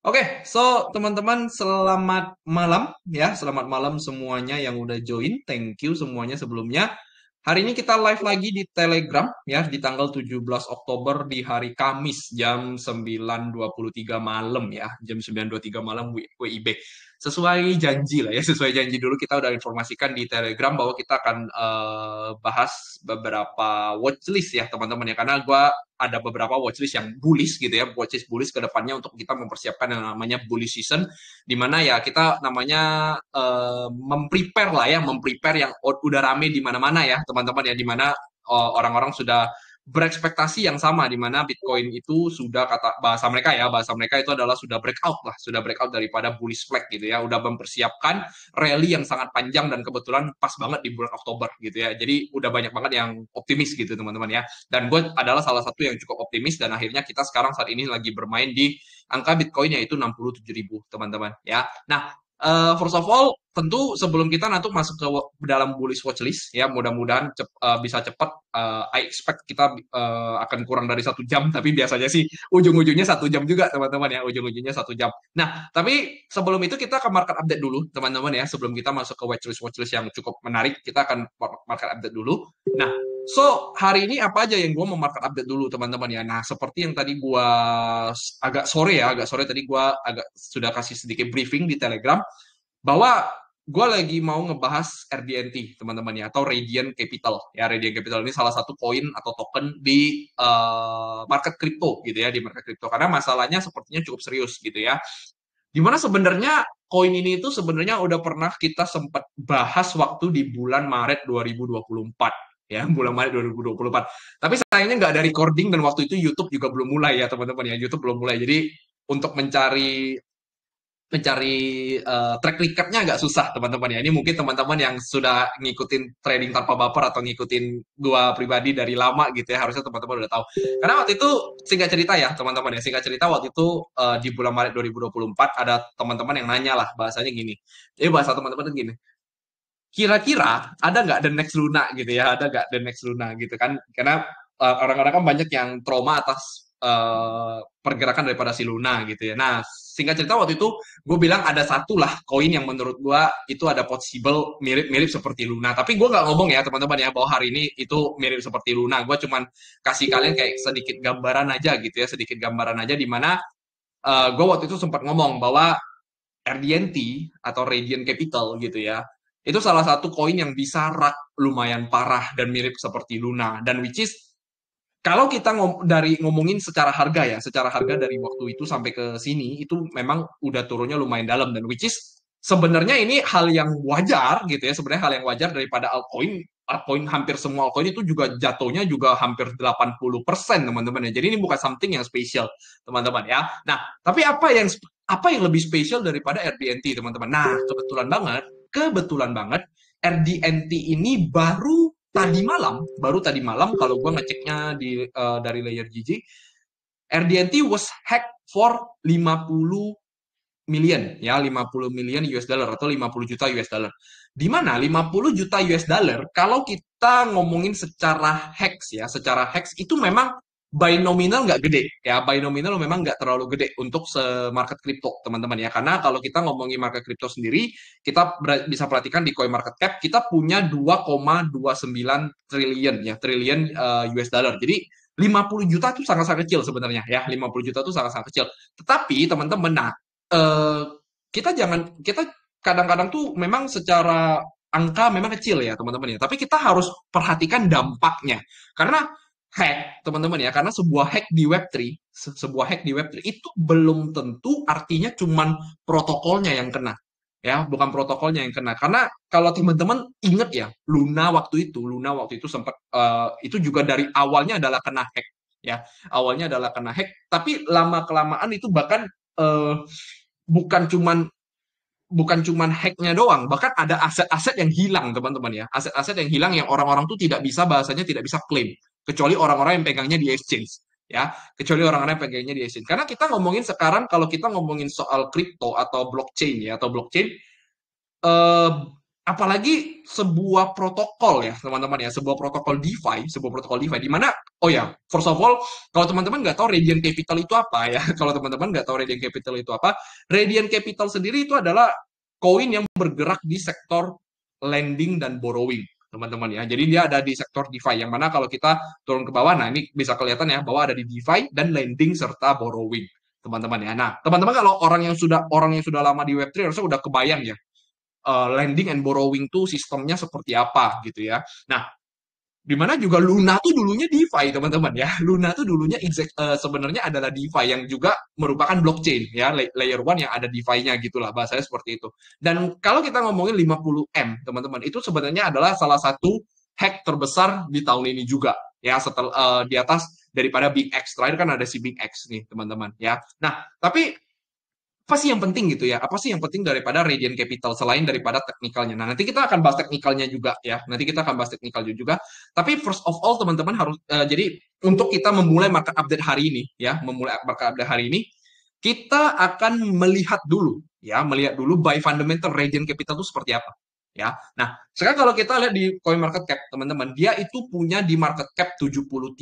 Oke, so teman-teman selamat malam ya, selamat malam semuanya yang udah join. Thank you semuanya sebelumnya. Hari ini kita live lagi di Telegram ya di tanggal 17 Oktober di hari Kamis jam 9.23 malam ya, jam 9.23 malam WIB. Sesuai janji lah ya, sesuai janji dulu kita udah informasikan di Telegram bahwa kita akan bahas beberapa watchlist ya teman-teman ya, karena gua ada beberapa watchlist yang bullish gitu ya, watchlist bullish ke depannya untuk kita mempersiapkan yang namanya bullish season, di mana ya kita namanya memprepare lah ya, memprepare yang udah rame di mana-mana ya teman-teman ya, di mana orang-orang sudah berekspektasi yang sama, di mana Bitcoin itu sudah, kata bahasa mereka itu adalah sudah breakout lah, sudah breakout daripada bullish flag gitu ya, udah mempersiapkan rally yang sangat panjang dan kebetulan pas banget di bulan Oktober gitu ya. Jadi udah banyak banget yang optimis gitu teman-teman ya. Dan gue adalah salah satu yang cukup optimis, dan akhirnya kita sekarang saat ini lagi bermain di angka Bitcoin yaitu 67.000 teman-teman ya. Nah, first of all, tentu sebelum kita nanti masuk ke dalam bullish watchlist ya, mudah-mudahan bisa cepat. I expect kita akan kurang dari 1 jam, tapi biasanya sih ujung-ujungnya 1 jam juga teman-teman ya, ujung-ujungnya 1 jam. Nah, tapi sebelum itu kita ke market update dulu teman-teman ya, sebelum kita masuk ke watchlist yang cukup menarik, kita akan market update dulu. Nah, so, hari ini apa aja yang gue mau market update dulu teman-teman ya. Nah, seperti yang tadi gue agak sore tadi gue agak sudah kasih sedikit briefing di Telegram, bahwa gue lagi mau ngebahas RDNT teman-teman ya, atau Radiant Capital ya. Radiant Capital ini salah satu koin atau token di market crypto gitu ya, di market crypto, karena masalahnya sepertinya cukup serius gitu ya. Dimana sebenarnya koin ini itu sebenarnya udah pernah kita sempat bahas waktu di bulan Maret 2024 ya, bulan Maret 2024. Tapi sayangnya nggak ada recording, dan waktu itu YouTube juga belum mulai ya teman-teman ya, YouTube belum mulai. Jadi untuk mencari mencari track recordnya agak susah teman-teman ya. Ini mungkin teman-teman yang sudah ngikutin trading tanpa baper atau ngikutin gua pribadi dari lama gitu ya, harusnya teman-teman udah tahu. Karena waktu itu, singkat cerita ya teman-teman ya, singkat cerita waktu itu di bulan Maret 2024 ada teman-teman yang nanya lah, bahasanya gini. Jadi bahasa teman-teman itu gini, kira-kira ada nggak the next Luna gitu ya, ada nggak the next Luna gitu kan, karena orang-orang kan banyak yang trauma atas pergerakan daripada si Luna gitu ya. Nah, singkat cerita waktu itu gue bilang ada satu lah koin yang menurut gue itu ada possible mirip-mirip seperti Luna, tapi gue nggak ngomong ya teman-teman ya bahwa hari ini itu mirip seperti Luna. Gue cuman kasih kalian kayak sedikit gambaran aja gitu ya, sedikit gambaran aja, di mana gue waktu itu sempat ngomong bahwa RDNT atau Radiant Capital gitu ya, itu salah satu koin yang bisa rak lumayan parah dan mirip seperti Luna. Dan which is, kalau kita dari ngomongin secara harga ya, secara harga dari waktu itu sampai ke sini, itu memang udah turunnya lumayan dalam. Dan which is, sebenarnya ini hal yang wajar gitu ya, sebenarnya hal yang wajar daripada altcoin. Altcoin, hampir semua altcoin itu juga jatuhnya juga hampir 80% teman-teman ya. Jadi ini bukan something yang spesial teman-teman ya. Nah, tapi apa yang lebih spesial daripada RDNT teman-teman? Nah, kebetulan banget RDNT ini baru tadi malam kalau gue ngeceknya dari layer GG, RDNT was hacked for 50 million ya, 50 million US dollar atau 50 juta US dollar. Di mana 50 juta US dollar kalau kita ngomongin secara hex ya, secara hex itu memang by nominal nggak gede ya, by nominal memang nggak terlalu gede untuk market crypto teman-teman ya, karena kalau kita ngomongin market crypto sendiri, kita bisa perhatikan di coin market cap kita punya 2,29 triliun ya, triliun US dollar. Jadi 50 juta itu sangat-sangat kecil sebenarnya ya, 50 juta itu sangat-sangat kecil. Tetapi teman-teman, nah, eh, kita kadang-kadang tuh memang secara angka memang kecil ya teman-teman ya, tapi kita harus perhatikan dampaknya. Karena teman-teman ya, karena sebuah hack di Web3, sebuah hack di Web3 itu belum tentu artinya cuman protokolnya yang kena. Ya, bukan protokolnya yang kena. Karena kalau teman-teman inget ya, Luna waktu itu sempat itu juga dari awalnya adalah kena hack ya. Awalnya adalah kena hack, tapi lama kelamaan itu bahkan eh, bukan cuman bukan cuman hacknya doang, bahkan ada aset-aset yang hilang teman-teman ya, aset-aset yang hilang yang orang-orang tuh tidak bisa, bahasanya tidak bisa klaim, kecuali orang-orang yang pegangnya di exchange ya, kecuali orang-orang yang pegangnya di exchange. Karena kita ngomongin sekarang, kalau kita ngomongin soal kripto atau blockchain ya, atau blockchain, eh, Apalagi sebuah protokol ya, teman-teman ya, sebuah protokol DeFi di mana, oh ya, first of all, kalau teman-teman nggak tahu Radiant Capital itu apa ya, kalau teman-teman nggak tahu Radiant Capital itu apa, Radiant Capital sendiri itu adalah koin yang bergerak di sektor lending dan borrowing, teman-teman ya. Jadi dia ada di sektor DeFi, yang mana kalau kita turun ke bawah, nah ini bisa kelihatan ya, bahwa ada di DeFi dan lending serta borrowing, teman-teman ya. Nah, teman-teman kalau orang yang sudah lama di Web3 harusnya udah kebayang ya lending and borrowing tuh sistemnya seperti apa gitu ya. Nah, di mana juga Luna tuh dulunya DeFi teman-teman ya. Luna tuh dulunya sebenarnya adalah DeFi yang juga merupakan blockchain ya, layer one yang ada DeFi-nya gitulah bahasanya seperti itu. Dan kalau kita ngomongin 50M teman-teman, itu sebenarnya adalah salah satu hack terbesar di tahun ini juga ya, setelah di atas daripada Big X. Terakhir kan ada si Big X nih teman-teman ya. Nah, tapi apa sih yang penting gitu ya? Apa sih yang penting daripada Radiant Capital selain daripada teknikalnya? Nah, nanti kita akan bahas teknikalnya juga ya. Nanti kita akan bahas teknikalnya juga. Tapi first of all teman-teman harus jadi untuk kita memulai market update hari ini ya, memulai market update hari ini, kita akan melihat dulu ya, melihat dulu buy fundamental Radiant Capital itu seperti apa ya. Nah, sekarang kalau kita lihat di coin market cap teman-teman, dia itu punya di market cap 74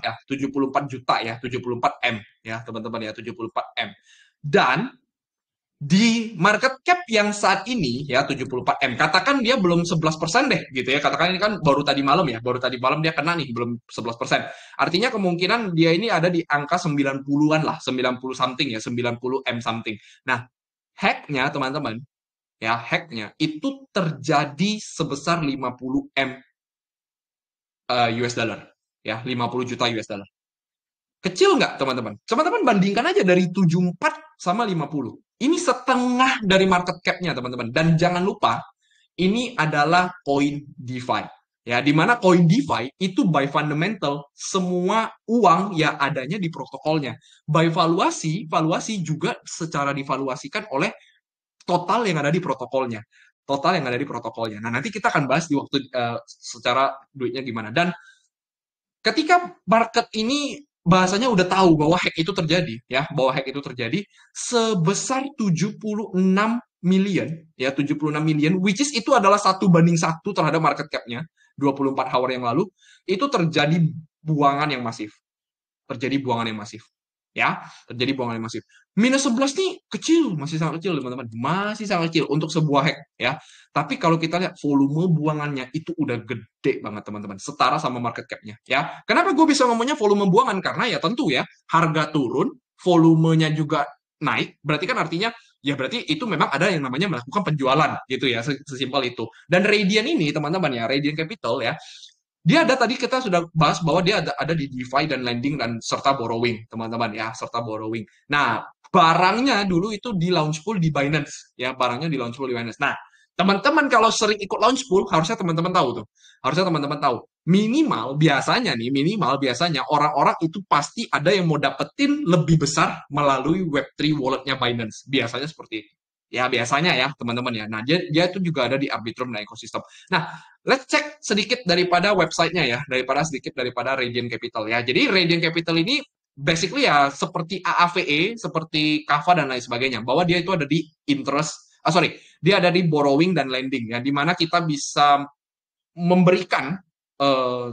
ya, 74 juta ya, 74 M ya, teman-teman ya, 74 M. Dan di market cap yang saat ini ya 74 M, katakan dia belum 11% deh gitu ya. Katakan ini kan baru tadi malam ya, baru tadi malam dia kena nih belum 11%. Artinya kemungkinan dia ini ada di angka 90-an lah, 90 something ya, 90 M something. Nah, hacknya teman-teman, ya hacknya itu terjadi sebesar 50 M US dollar ya, 50 juta US dollar. Kecil nggak teman-teman? Teman-teman bandingkan aja dari 74 sama 50. Ini setengah dari market cap-nya teman-teman. Dan jangan lupa ini adalah koin DeFi. Ya, di mana koin DeFi itu by fundamental semua uang yang adanya di protokolnya. By valuasi, valuasi juga secara divaluasikan oleh total yang ada di protokolnya. Total yang ada di protokolnya. Nah, nanti kita akan bahas di waktu secara duitnya gimana. Dan ketika market ini bahasanya udah tahu bahwa hack itu terjadi, ya, bahwa hack itu terjadi sebesar 76 million, ya, 76 million, which is itu adalah 1 banding 1 terhadap market cap-nya, 24 hour yang lalu, itu terjadi buangan yang masif. Terjadi buangan yang masif. Ya, terjadi buangan yang masif. Minus 11 nih kecil, masih sangat kecil teman-teman. Masih sangat kecil untuk sebuah hack ya. Tapi kalau kita lihat volume buangannya itu udah gede banget teman-teman. Setara sama market cap-nya ya. Kenapa gue bisa ngomongnya volume buangan? Karena ya tentu ya, harga turun, volumenya juga naik, berarti kan artinya ya berarti itu memang ada yang namanya melakukan penjualan gitu ya, sesimpel itu. Dan Radiant ini teman-teman ya, Radiant Capital ya, dia ada tadi kita sudah bahas bahwa dia ada di DeFi dan lending dan serta borrowing, teman-teman ya, serta borrowing. Nah, barangnya dulu itu di launch pool di Binance, ya, barangnya di launch pool di Binance. Nah, teman-teman kalau sering ikut launch pool, harusnya teman-teman tahu tuh. Harusnya teman-teman tahu. Minimal biasanya orang-orang itu pasti ada yang mau dapetin lebih besar melalui Web3 walletnya Binance. Biasanya seperti itu. Ya, biasanya ya, teman-teman ya. Nah, dia itu juga ada di Arbitrum dan ekosistem. Nah, let's check sedikit daripada websitenya ya, daripada Radiant Capital ya. Jadi Radiant Capital ini basically ya seperti AAVE, seperti Kava dan lain sebagainya, bahwa dia itu ada di interest, dia ada di borrowing dan lending ya, di mana kita bisa memberikan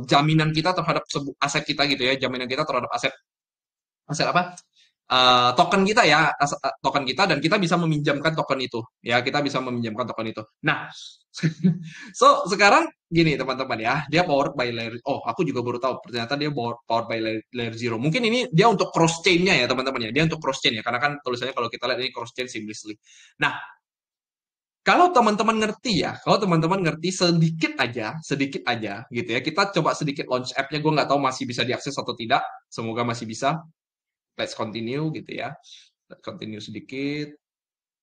jaminan kita terhadap aset kita gitu ya, jaminan kita terhadap aset aset apa? Token kita ya, token kita, dan kita bisa meminjamkan token itu. Ya, kita bisa meminjamkan token itu. Nah, so sekarang gini teman-teman ya, dia powered by layer. Oh, aku juga baru tahu ternyata dia powered by layer zero. Mungkin ini dia untuk cross chain-nya ya teman-teman ya. Dia untuk cross chain ya, karena kan tulisannya kalau kita lihat ini cross chain seamlessly. Nah, kalau teman-teman ngerti ya, kalau teman-teman ngerti sedikit aja gitu ya. Kita coba sedikit launch app-nya. Gue nggak tahu masih bisa diakses atau tidak. Semoga masih bisa. Let's continue gitu ya. Let's continue sedikit.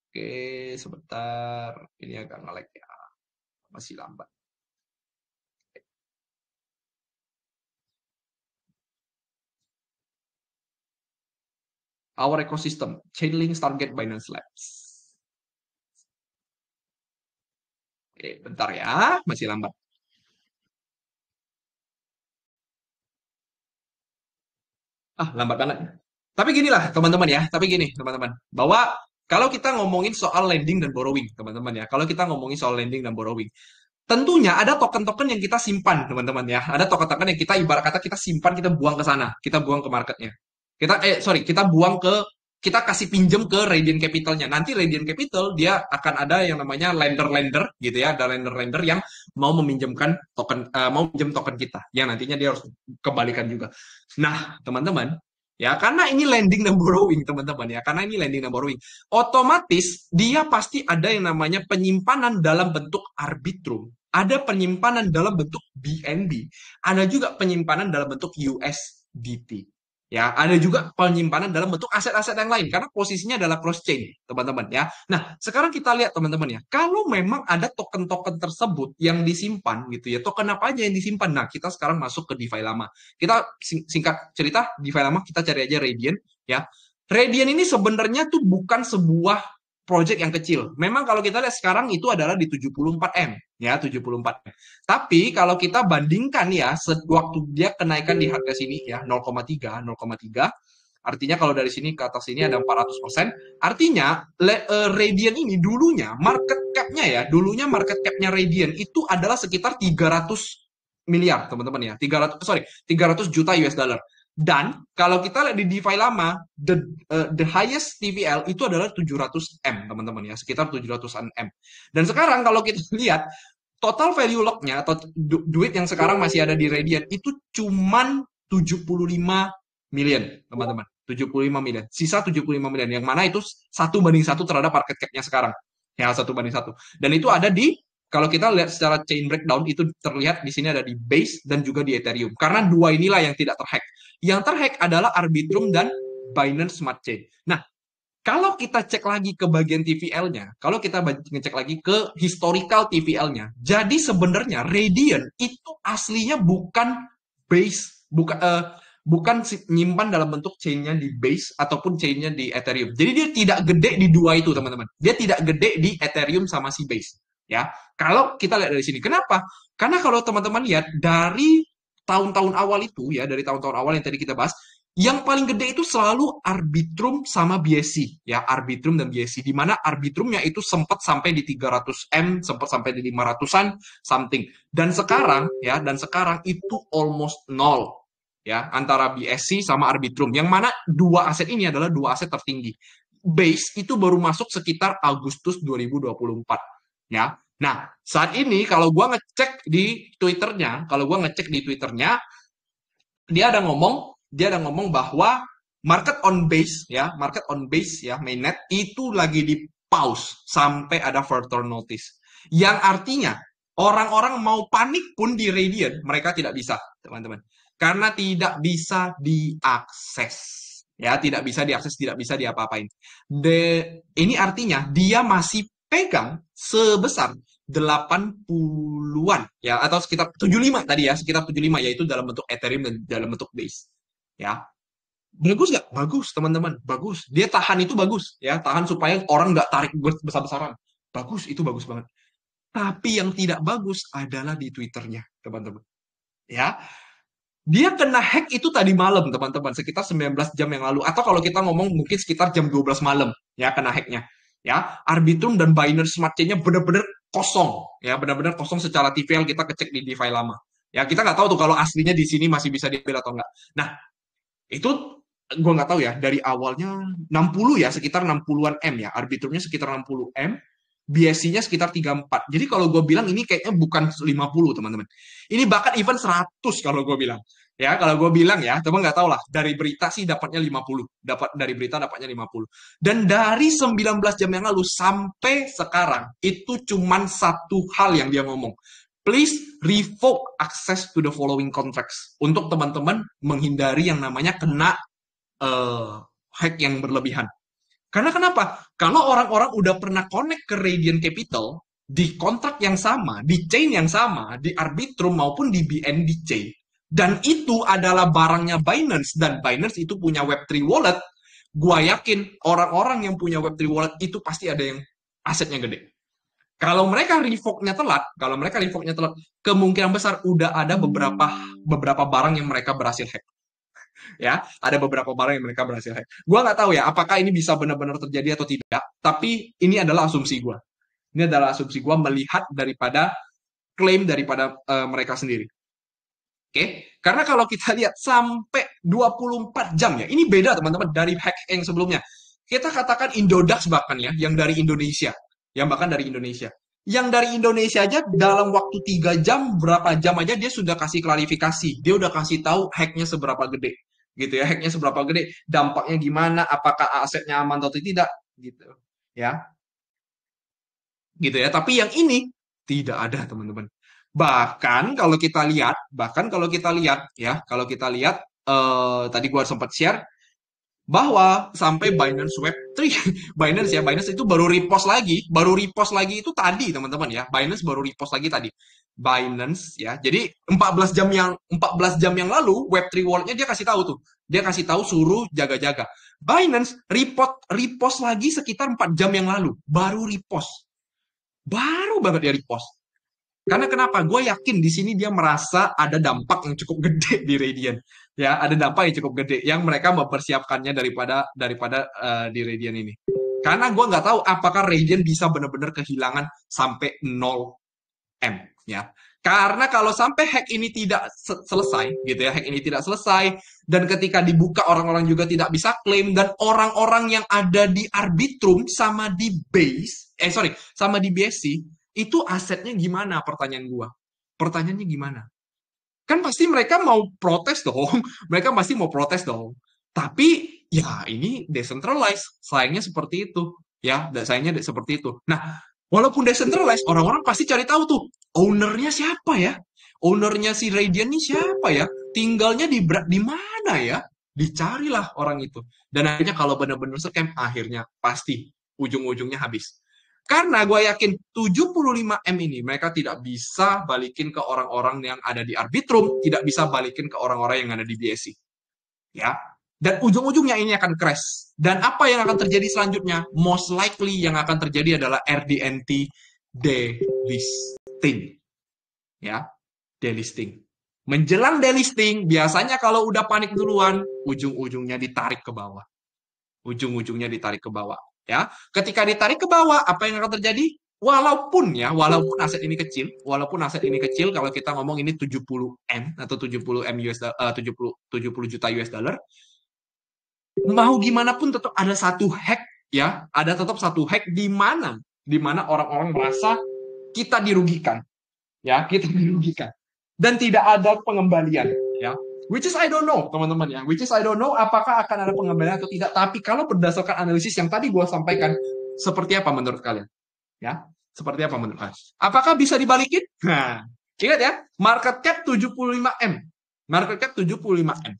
Oke, sebentar. Ini agak nge-lag ya. Masih lambat. Our ecosystem, Chainlink target Binance Labs. Oke, bentar ya. Masih lambat. Lambat banget. Tapi gini lah, teman-teman ya. Tapi gini, teman-teman. Bahwa Kalau kita ngomongin soal lending dan borrowing, teman-teman ya. Kalau kita ngomongin soal lending dan borrowing, tentunya ada token-token yang kita simpan, teman-teman ya. Ada token-token yang kita ibarat kata kita simpan, kita buang ke sana, kita buang ke marketnya. Kita buang ke kita kasih pinjem ke Radiant Capitalnya. Nanti Radiant Capital dia akan ada yang namanya lender-lender gitu ya, ada lender-lender yang mau meminjamkan token, mau pinjam token kita, yang nantinya dia harus kembalikan juga. Nah, teman-teman, ya karena ini lending dan borrowing, teman-teman ya, karena ini lending dan borrowing, otomatis dia pasti ada yang namanya penyimpanan dalam bentuk Arbitrum, ada penyimpanan dalam bentuk BNB, ada juga penyimpanan dalam bentuk USDT. Ya, ada juga penyimpanan dalam bentuk aset-aset yang lain karena posisinya adalah cross chain, teman-teman ya. Nah, sekarang kita lihat teman-teman ya, kalau memang ada token-token tersebut yang disimpan gitu ya, token apa aja yang disimpan. Nah, kita sekarang masuk ke DeFi lama. Kita singkat cerita, DeFi lama kita cari aja Radiant ya. Radiant ini sebenarnya tuh bukan sebuah project yang kecil. Memang kalau kita lihat sekarang itu adalah di 74M ya, 74M. Tapi kalau kita bandingkan ya, waktu dia kenaikan di harga sini ya 0,3, artinya kalau dari sini ke atas ini ada 400%, artinya Radiant ini dulunya market cap-nya ya, dulunya market cap-nya Radiant itu adalah sekitar 300 miliar, teman-teman ya. 300 juta US dollar. Dan kalau kita lihat di DeFi lama, the highest TVL itu adalah 700M, teman-teman ya, sekitar 700-an M. Dan sekarang kalau kita lihat total value lock-nya atau duit yang sekarang masih ada di Radiant itu cuman 75 million, teman-teman. 75 million. Sisa 75 million yang mana itu 1:1 terhadap market cap-nya sekarang. Ya, 1:1. Dan itu ada di kalau kita lihat secara chain breakdown itu terlihat di sini ada di Base dan juga di Ethereum. Karena dua inilah yang tidak terhack. Yang terhack adalah Arbitrum dan Binance Smart Chain. Nah, kalau kita cek lagi ke bagian TVL-nya, kalau kita ngecek lagi ke historical TVL-nya, jadi sebenarnya Radiant itu aslinya bukan Base, bukan nyimpan dalam bentuk chain-nya di Base ataupun chain-nya di Ethereum. Jadi dia tidak gede di dua itu, teman-teman. Dia tidak gede di Ethereum sama si Base. Ya, kalau kita lihat dari sini, kenapa? Karena kalau teman-teman lihat dari tahun-tahun awal itu ya, dari tahun-tahun awal yang tadi kita bahas, yang paling gede itu selalu Arbitrum sama BSC, ya Arbitrum dan BSC, di mana Arbitrumnya itu sempat sampai di 300M, sempat sampai di 500-an something. Dan sekarang itu almost nol ya antara BSC sama Arbitrum, yang mana dua aset ini adalah dua aset tertinggi. Base itu baru masuk sekitar Agustus 2024 ya. Nah, saat ini kalau gua ngecek di Twitternya, dia ada ngomong bahwa market on base ya, mainnet itu lagi di pause sampai ada further notice. Yang artinya orang-orang mau panik pun di Radiant mereka tidak bisa, teman-teman. Karena tidak bisa diakses. Ya, tidak bisa diakses, tidak bisa diapa-apain. Ini artinya dia masih pegang sebesar 80-an ya, atau sekitar 75 tadi ya, sekitar 75, yaitu dalam bentuk Ethereum dan dalam bentuk Base. Ya. Bagus nggak? Bagus, teman-teman. Bagus. Dia tahan itu bagus ya, tahan supaya orang nggak tarik besar-besaran. Bagus, itu bagus banget. Tapi yang tidak bagus adalah di Twitternya, teman-teman. Ya, dia kena hack itu tadi malam, teman-teman, sekitar 19 jam yang lalu. Atau kalau kita ngomong mungkin sekitar jam 12 malam, ya, kena hacknya. Ya, Arbitrum dan Binance Smart Chain-nya benar-benar kosong. Ya, benar-benar kosong secara TVL, kita kecek di DeFi lama. Ya, kita nggak tahu tuh kalau aslinya di sini masih bisa diambil atau nggak. Nah, itu gue nggak tahu ya, dari awalnya 60 ya, sekitar 60-an M ya. Arbitrumnya sekitar 60 M. BSC-nya sekitar 34. Jadi kalau gue bilang ini kayaknya bukan 50, teman-teman. Ini bahkan even 100 kalau gue bilang. Ya, kalau gue bilang ya, teman nggak tahu lah. Dari berita sih dapatnya 50. Dari berita dapatnya 50. Dan dari 19 jam yang lalu sampai sekarang, itu cuman satu hal yang dia ngomong. Please revoke access to the following contracts. Untuk teman-teman menghindari yang namanya kena hack yang berlebihan. Karena kenapa? Kalau orang-orang udah pernah connect ke Radiant Capital, di kontrak yang sama, di chain yang sama, di Arbitrum maupun di BNB chain, dan itu adalah barangnya Binance, dan Binance itu punya Web3 wallet, gua yakin orang-orang yang punya Web3 wallet itu pasti ada yang asetnya gede. Kalau mereka revoke-nya telat, kemungkinan besar udah ada beberapa barang yang mereka berhasil hack. Ya, ada beberapa barang yang mereka berhasil hack. Gua nggak tahu ya, apakah ini bisa benar-benar terjadi atau tidak. Tapi ini adalah asumsi gua. Ini adalah asumsi gua melihat daripada klaim daripada mereka sendiri. Oke, karena kalau kita lihat sampai 24 jam ya, ini beda teman-teman dari hack yang sebelumnya. Kita katakan Indodax bahkan ya, yang dari Indonesia, yang bahkan dari Indonesia. Yang dari Indonesia aja dalam waktu 3 jam, berapa jam aja dia sudah kasih klarifikasi. Dia udah kasih tahu hacknya seberapa gede. Gitu ya, hacknya seberapa gede, dampaknya gimana, apakah asetnya aman atau tidak, gitu. Ya, gitu ya. Tapi yang ini tidak ada, teman-teman. Bahkan kalau kita lihat ya, kalau kita lihat tadi gua sempat share bahwa sampai Binance Web3, Binance itu baru repost lagi itu tadi, teman-teman ya. Binance baru repost lagi tadi. Binance ya. Jadi 14 jam yang lalu Web3 wallet-nya dia kasih tahu tuh. Dia kasih tahu suruh jaga-jaga. Binance repost lagi sekitar 4 jam yang lalu, baru repost. Baru banget dia repost. Karena kenapa? Gue yakin di sini dia merasa ada dampak yang cukup gede di Radiant. Ya, ada dampak yang cukup gede yang mereka mempersiapkannya daripada di Radiant ini. Karena gue nggak tahu apakah Radiant bisa benar-benar kehilangan sampai 0 M ya. Karena kalau sampai hack ini tidak selesai gitu ya, hack ini tidak selesai dan ketika dibuka orang-orang juga tidak bisa klaim dan orang-orang yang ada di Arbitrum sama di sama di BSC itu asetnya gimana pertanyaan gua? Pertanyaannya gimana? Kan pasti mereka mau protes dong. Mereka pasti mau protes dong. Tapi ya ini decentralized, sayangnya seperti itu. Ya, sayangnya seperti itu. Nah, walaupun decentralized, orang-orang pasti cari tahu tuh, ownernya siapa ya? Ownernya si Radiant ini siapa ya? Tinggalnya di mana ya? Dicarilah orang itu. Dan akhirnya kalau benar-benar scam, akhirnya pasti ujung-ujungnya habis. Karena gue yakin 75 M ini mereka tidak bisa balikin ke orang-orang yang ada di Arbitrum, tidak bisa balikin ke orang-orang yang ada di BSC. Ya. Dan ujung-ujungnya ini akan crash. Dan apa yang akan terjadi selanjutnya? Most likely yang akan terjadi adalah RDNT delisting. Ya, delisting. Menjelang delisting, biasanya kalau udah panik duluan, ujung-ujungnya ditarik ke bawah. Ujung-ujungnya ditarik ke bawah. Ya, ketika ditarik ke bawah, apa yang akan terjadi? Walaupun aset ini kecil, kalau kita ngomong ini 70 M atau 70 M US 70 juta US dollar, mau gimana pun tetap ada satu hack ya, ada tetap satu hack di mana orang-orang merasa kita dirugikan, ya, kita dirugikan dan tidak ada pengembalian, ya. Which is I don't know, teman-teman ya. Which is I don't know apakah akan ada pengembalian atau tidak. Tapi kalau berdasarkan analisis yang tadi gue sampaikan, seperti apa menurut kalian? Ya, seperti apa menurut kalian? Apakah bisa dibalikin? Nah, ingat ya, market cap 75 M. Market cap 75 M.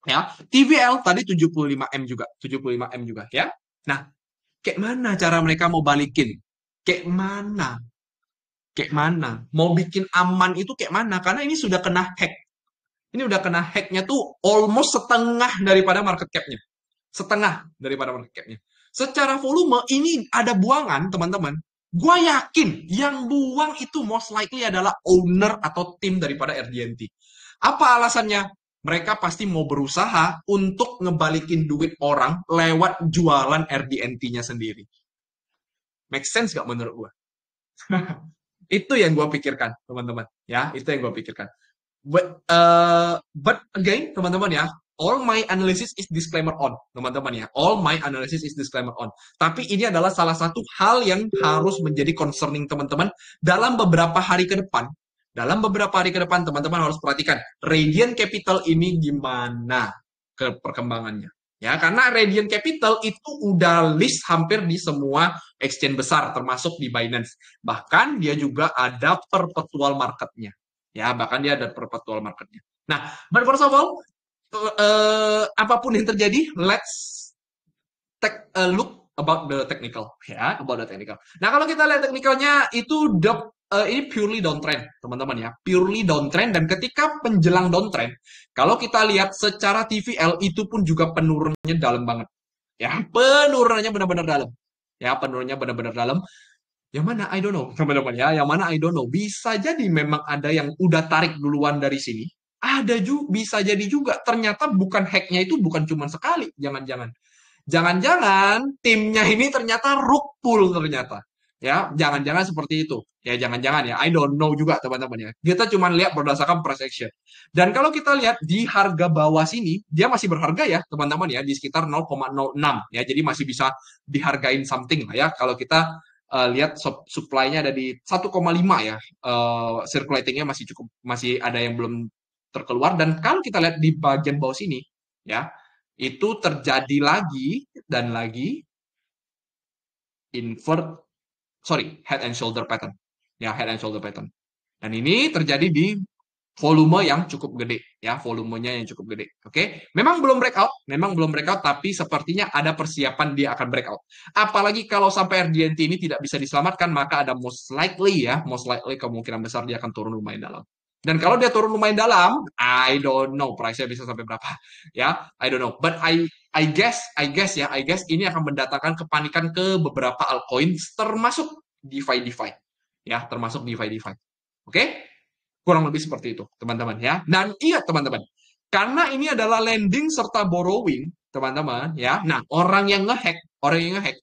Ya, TVL tadi 75 M juga, 75 M juga ya. Nah, kayak mana cara mereka mau balikin? Kayak mana? Kayak mana? Mau bikin aman itu kayak mana? Karena ini sudah kena hack. Ini udah kena hacknya tuh almost setengah daripada market cap-nya. Setengah daripada market cap-nya. Secara volume ini ada buangan, teman-teman. Gua yakin yang buang itu most likely adalah owner atau tim daripada RDNT. Apa alasannya? Mereka pasti mau berusaha untuk ngebalikin duit orang lewat jualan RDNT-nya sendiri. Make sense gak menurut gua? Itu yang gua pikirkan, teman-teman. Ya, itu yang gua pikirkan. But again, teman-teman ya, all my analysis is disclaimer on, teman-teman ya. All my analysis is disclaimer on. Tapi ini adalah salah satu hal yang harus menjadi concerning teman-teman dalam beberapa hari ke depan. Dalam beberapa hari ke depan, teman-teman harus perhatikan Radiant Capital ini gimana ke perkembangannya. Ya, karena Radiant Capital itu udah list hampir di semua exchange besar, termasuk di Binance. Bahkan dia juga ada perpetual marketnya. Ya, bahkan dia ada perpetual marketnya. Nah, but first of all, apapun yang terjadi, let's take a look about the technical, ya, about the technical. Nah, kalau kita lihat teknikalnya itu ini purely downtrend, teman-teman ya, purely downtrend. Dan ketika menjelang downtrend, kalau kita lihat secara TVL itu pun juga penurunannya dalam banget, ya, penurunannya benar-benar dalam, ya, penurunannya benar-benar dalam. Yang mana I don't know, teman-teman ya. Yang mana I don't know. Bisa jadi memang ada yang udah tarik duluan dari sini. Ada juga, bisa jadi juga. Ternyata bukan hacknya itu bukan cuma sekali. Jangan-jangan. Jangan-jangan timnya ini ternyata rug pull ternyata. Ya, jangan-jangan seperti itu. Ya, jangan-jangan ya. I don't know juga teman-teman ya. Kita cuma lihat berdasarkan price action. Dan kalau kita lihat di harga bawah sini, dia masih berharga ya teman-teman ya. Di sekitar 0,06 ya. Jadi masih bisa dihargain something lah ya. Kalau kita lihat supply-nya ada di 1,5 ya. Circulating-nya masih cukup, masih ada yang belum terkeluar. Dan kalau kita lihat di bagian bawah sini, ya, itu terjadi lagi dan lagi invert, sorry, head and shoulder pattern. Ya, head and shoulder pattern. Dan ini terjadi di volume yang cukup gede, ya, volumenya yang cukup gede. Oke, memang belum breakout, tapi sepertinya ada persiapan dia akan breakout. Apalagi kalau sampai RDNT ini tidak bisa diselamatkan, maka ada most likely kemungkinan besar dia akan turun lumayan dalam. Dan kalau dia turun lumayan dalam, I don't know price-nya bisa sampai berapa, ya, I don't know. But I guess ini akan mendatangkan kepanikan ke beberapa altcoins, termasuk DeFi, ya, termasuk DeFi. Oke? Kurang lebih seperti itu, teman-teman ya. Dan ingat teman-teman, karena ini adalah lending serta borrowing, teman-teman ya. Nah, orang yang ngehack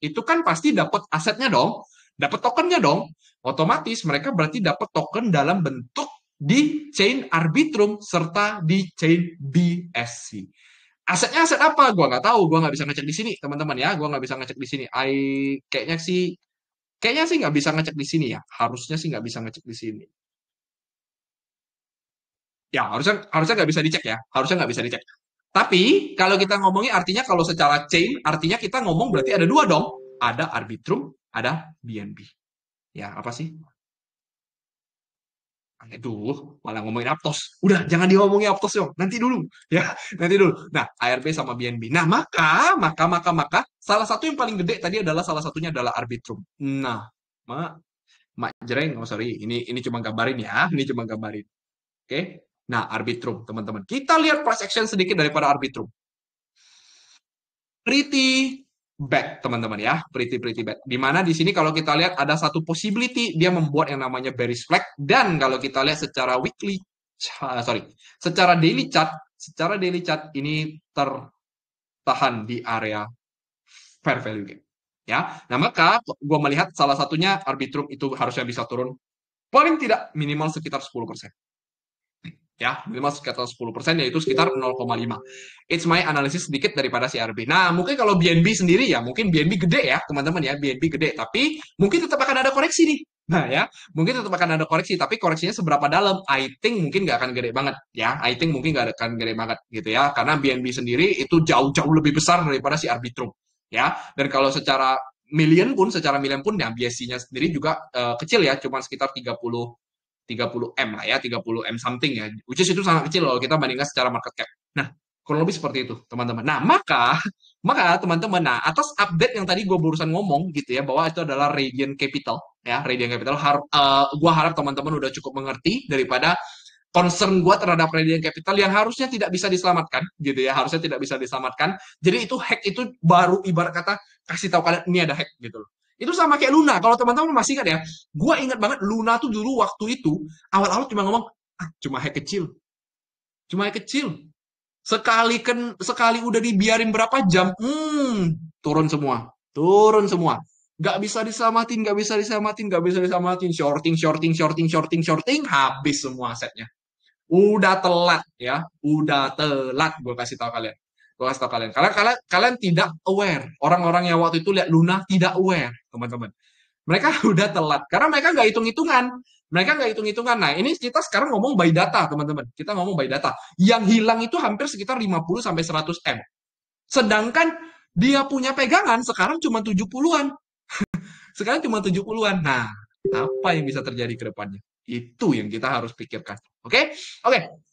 itu kan pasti dapat asetnya dong, dapat tokennya dong. Otomatis mereka berarti dapat token dalam bentuk di chain Arbitrum serta di chain BSC. Asetnya aset apa? Gua nggak tahu, gua nggak bisa ngecek di sini, teman-teman ya. Gua nggak bisa ngecek di sini. Kayaknya sih nggak bisa ngecek di sini ya. Harusnya sih nggak bisa ngecek di sini. Ya, harusnya nggak bisa dicek ya. Harusnya nggak bisa dicek. Tapi, kalau kita ngomongin artinya kalau secara chain, artinya kita ngomong berarti ada dua dong. Ada Arbitrum, ada BNB. Ya, apa sih? Aduh, malah ngomongin Aptos. Udah, jangan diomongin Aptos dong. Nanti dulu. Ya, nanti dulu. Nah, ARB sama BNB. Nah, maka, salah satu yang paling gede tadi adalah salah satunya adalah Arbitrum. Nah, Mak Jreng, oh sorry, ini cuma gambarin ya. Ini cuma gambarin. Oke. Nah, Arbitrum, teman-teman. Kita lihat price action sedikit daripada Arbitrum. Pretty bad, teman-teman ya. Pretty bad. Dimana di sini kalau kita lihat ada satu possibility dia membuat yang namanya bearish flag. Dan kalau kita lihat secara secara daily chart ini tertahan di area fair value gap. Ya, nah maka gue melihat salah satunya Arbitrum itu harusnya bisa turun paling tidak minimal sekitar 10%. Ya, minimal sekitar 10%, yaitu sekitar 0,5. It's my analisis sedikit daripada CRB. Nah, mungkin kalau BNB sendiri ya, mungkin BNB gede ya, teman-teman ya, BNB gede, tapi mungkin tetap akan ada koreksi nih. Nah ya, mungkin tetap akan ada koreksi, tapi koreksinya seberapa dalam? I think mungkin nggak akan gede banget ya. I think mungkin nggak akan gede banget gitu ya, karena BNB sendiri itu jauh-jauh lebih besar daripada si Arbitrum ya. Dan kalau secara million pun ya BSC-nya sendiri juga kecil ya, cuma sekitar 30 M lah ya, 30 M something ya. Which is itu sangat kecil loh kita bandingkan secara market cap. Nah, kurang lebih seperti itu, teman-teman. Nah, maka teman-teman, nah atas update yang tadi gue barusan ngomong gitu ya, bahwa itu adalah Radiant Capital ya, Radiant Capital. Gue harap teman-teman udah cukup mengerti daripada concern gue terhadap Radiant Capital yang harusnya tidak bisa diselamatkan gitu ya, harusnya tidak bisa diselamatkan. Jadi itu hack itu baru ibarat kata kasih tahu kalian ini ada hack gitu loh. Itu sama kayak Luna. Kalau teman-teman masih ingat ya, gue ingat banget Luna tuh dulu waktu itu awal-awal cuma ngomong, cuma hack kecil, cuma hack kecil. Sekali udah dibiarin berapa jam, turun semua, turun semua. Nggak bisa disamatin, nggak bisa disamatin, nggak bisa disamatin. Shorting, habis semua asetnya. Udah telat ya, udah telat. Gue kasih tahu kalian. Gue kasih tahu kalian. Kalian tidak aware. Orang-orang yang waktu itu lihat Luna tidak aware, teman-teman. Mereka udah telat karena mereka nggak hitung-hitungan. Mereka nggak hitung-hitungan. Nah, ini kita sekarang ngomong by data, teman-teman. Kita ngomong by data. Yang hilang itu hampir sekitar 50 sampai 100 M. Sedangkan dia punya pegangan sekarang cuma 70-an. Sekarang cuma 70-an. Nah, apa yang bisa terjadi ke depannya? Itu yang kita harus pikirkan. Oke? Oke.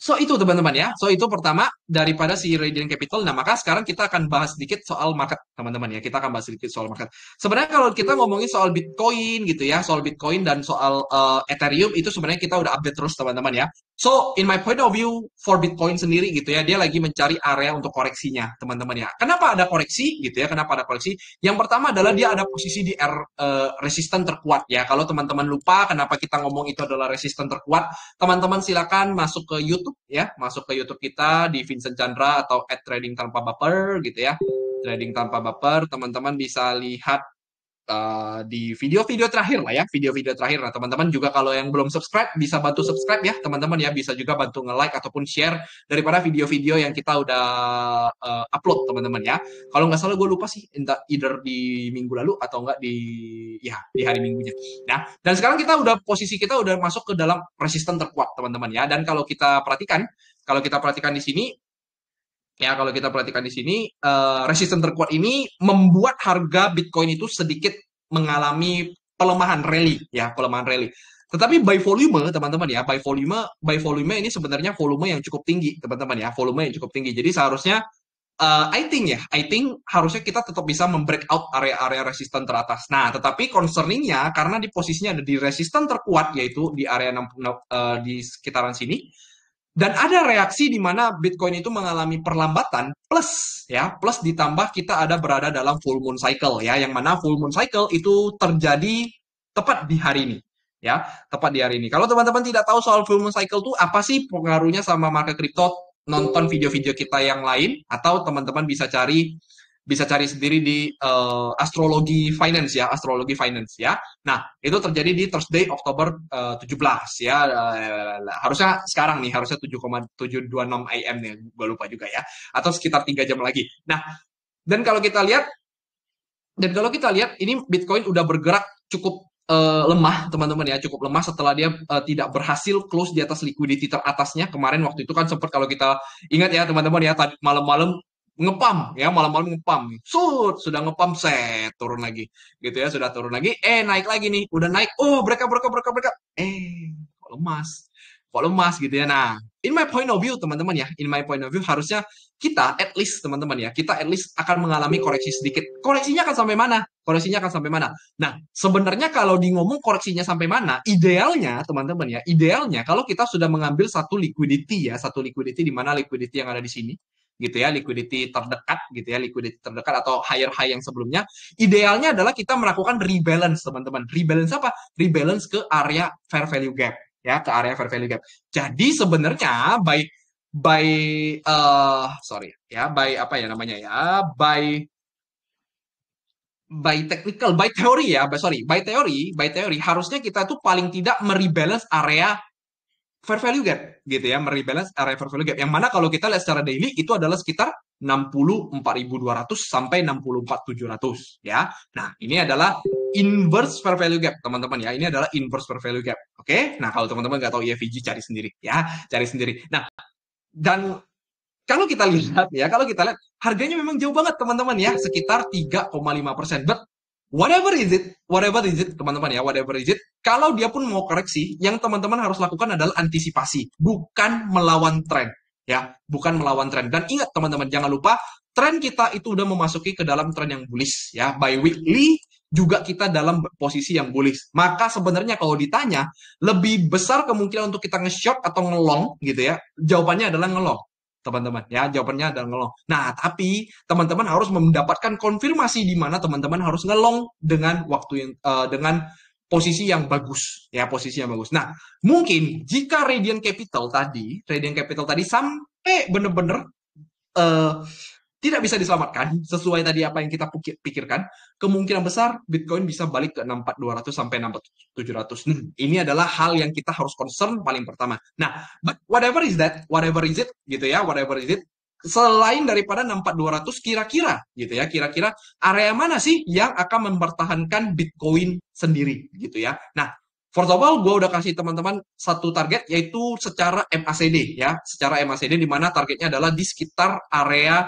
So itu teman-teman ya. So itu pertama daripada si Radiant Capital. Nah maka sekarang kita akan bahas sedikit soal market teman-teman ya. Kita akan bahas sedikit soal market. Sebenarnya kalau kita ngomongin soal Bitcoin gitu ya, soal Bitcoin dan soal Ethereum itu sebenarnya kita udah update terus teman-teman ya. So, in my point of view, for Bitcoin sendiri gitu ya, dia lagi mencari area untuk koreksinya, teman-teman ya. Kenapa ada koreksi gitu ya? Kenapa ada koreksi? Yang pertama adalah dia ada posisi di resisten terkuat ya. Kalau teman-teman lupa kenapa kita ngomong itu adalah resisten terkuat, teman-teman silakan masuk ke YouTube ya, masuk ke YouTube kita di Vincent Chandra atau @trading tanpa baper gitu ya. Trading tanpa baper, teman-teman bisa lihat di video-video terakhir lah ya, video-video terakhir. Nah, teman-teman juga kalau yang belum subscribe, bisa bantu subscribe ya, teman-teman ya. Bisa juga bantu nge-like ataupun share daripada video-video yang kita udah upload, teman-teman ya. Kalau nggak salah gue lupa sih, either di minggu lalu atau nggak di hari minggunya. Nah, dan sekarang posisi kita udah masuk ke dalam resisten terkuat, teman-teman ya. Dan kalau kita perhatikan di sini, ya, kalau kita perhatikan di sini, resisten terkuat ini membuat harga Bitcoin itu sedikit mengalami pelemahan rally, ya, pelemahan rally. Tetapi by volume, teman-teman ya, by volume ini sebenarnya volume yang cukup tinggi, teman-teman ya, volume yang cukup tinggi. Jadi seharusnya, I think harusnya kita tetap bisa membreakout area-area resisten teratas. Nah, tetapi concerningnya karena di posisinya ada di resisten terkuat, yaitu di area 60, di sekitaran sini. Dan ada reaksi di mana Bitcoin itu mengalami perlambatan plus ditambah kita ada berada dalam full moon cycle ya, yang mana full moon cycle itu terjadi tepat di hari ini ya, tepat di hari ini. Kalau teman-teman tidak tahu soal full moon cycle itu apa sih pengaruhnya sama market crypto, nonton video-video kita yang lain atau teman-teman bisa cari sendiri di astrologi finance ya, astrologi finance ya. Nah, itu terjadi di Thursday Oktober 17 ya. Harusnya sekarang nih, harusnya 7,726 AM nih, gue lupa juga ya. Atau sekitar 3 jam lagi. Nah, dan kalau kita lihat ini Bitcoin udah bergerak cukup lemah, teman-teman ya, cukup lemah setelah dia tidak berhasil close di atas liquidity teratasnya. Kemarin waktu itu kan sempat, kalau kita ingat ya teman-teman ya, tadi malam-malam ngepam ya, malam-malam ngepam, sudah ngepam, set turun lagi gitu ya, sudah turun lagi, naik lagi nih, udah naik, mereka kok lemas gitu ya. Nah, in my point of view teman-teman ya, in my point of view harusnya kita at least teman-teman ya, kita at least akan mengalami koreksi sedikit. Koreksinya akan sampai mana? Nah, sebenarnya kalau di ngomong koreksinya sampai mana, idealnya teman-teman ya, idealnya kalau kita sudah mengambil satu liquidity di mana liquidity yang ada di sini gitu ya, liquidity terdekat atau higher high yang sebelumnya, idealnya adalah kita melakukan rebalance, teman-teman. Rebalance apa? Rebalance ke area fair value gap ya, ke area fair value gap. Jadi sebenarnya by teori harusnya kita tuh paling tidak merebalance area fair value gap gitu ya, merebalance area fair value gap, yang mana kalau kita lihat secara daily itu adalah sekitar 64.200 sampai 64.700 ya. Nah, ini adalah inverse fair value gap, teman-teman ya. Ini adalah inverse fair value gap. Oke? Nah, kalau teman-teman nggak tahu EFG, cari sendiri ya, cari sendiri. Nah, dan kalau kita lihat harganya memang jauh banget, teman-teman ya, sekitar 3,5%. But whatever is it, teman-teman ya, whatever is it, kalau dia pun mau koreksi, yang teman-teman harus lakukan adalah antisipasi, bukan melawan tren ya, bukan melawan tren. Dan ingat teman-teman, jangan lupa tren kita itu udah memasuki ke dalam tren yang bullish ya. By weekly juga kita dalam posisi yang bullish. Maka sebenarnya kalau ditanya lebih besar kemungkinan untuk kita nge-short atau nge-long gitu ya, jawabannya adalah nge-long, teman-teman ya, jawabannya adalah ngelong. Nah, tapi teman-teman harus mendapatkan konfirmasi di mana teman-teman harus ngelong dengan waktu yang dengan posisi yang bagus ya, posisi yang bagus. Nah, mungkin jika Radiant Capital tadi sampai benar-benar tidak bisa diselamatkan sesuai tadi apa yang kita pikirkan, kemungkinan besar Bitcoin bisa balik ke 64.200 sampai 6700. Ini adalah hal yang kita harus concern paling pertama. Nah, but whatever is it gitu ya, whatever is it, selain daripada 64.200, kira-kira area mana sih yang akan mempertahankan Bitcoin sendiri gitu ya. Nah, first of all, gue udah kasih teman-teman satu target, yaitu secara MACD ya, secara MACD, di mana targetnya adalah di sekitar area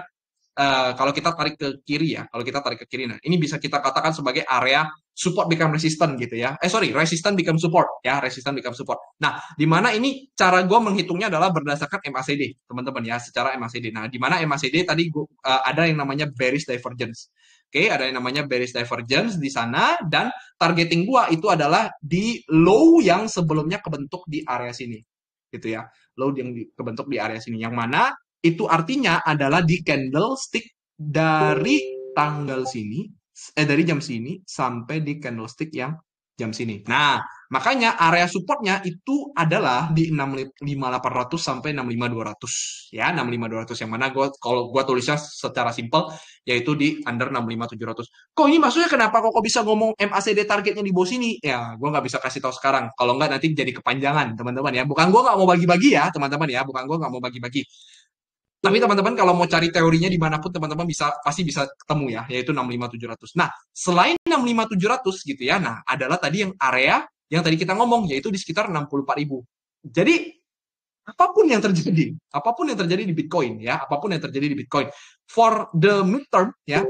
kalau kita tarik ke kiri ya, nah ini bisa kita katakan sebagai area support become resistant gitu ya. Resistant become support ya, resistant become support. Nah, di mana ini cara gue menghitungnya adalah berdasarkan MACD, teman-teman ya, secara MACD. Nah, di mana MACD tadi ada yang namanya bearish divergence. Oke, ada yang namanya bearish divergence di sana, dan targeting gua itu adalah di low yang sebelumnya kebentuk di area sini gitu ya. low yang kebentuk di area sini. Yang mana itu artinya adalah di candlestick dari tanggal sini, dari jam sini sampai di candlestick yang jam sini. Nah, makanya area supportnya itu adalah di 65.800 sampai 65.200 ya, 65.200 yang mana kalau gua tulisnya secara simpel yaitu di under 65.700. Kok ini maksudnya kenapa kok bisa ngomong MACD targetnya di bawah sini? Ya, gua nggak bisa kasih tahu sekarang. Kalau nggak nanti jadi kepanjangan, teman-teman ya. Bukan gua nggak mau bagi-bagi ya, teman-teman ya. Bukan gua nggak mau bagi-bagi. Tapi teman-teman kalau mau cari teorinya dimanapun teman-teman pasti bisa ketemu ya, yaitu 65.700. Nah, selain 65.700 gitu ya, nah adalah tadi yang area yang tadi kita ngomong, yaitu di sekitar 64.000. Jadi, apapun yang terjadi di Bitcoin ya, apapun yang terjadi di Bitcoin, for the midterm ya,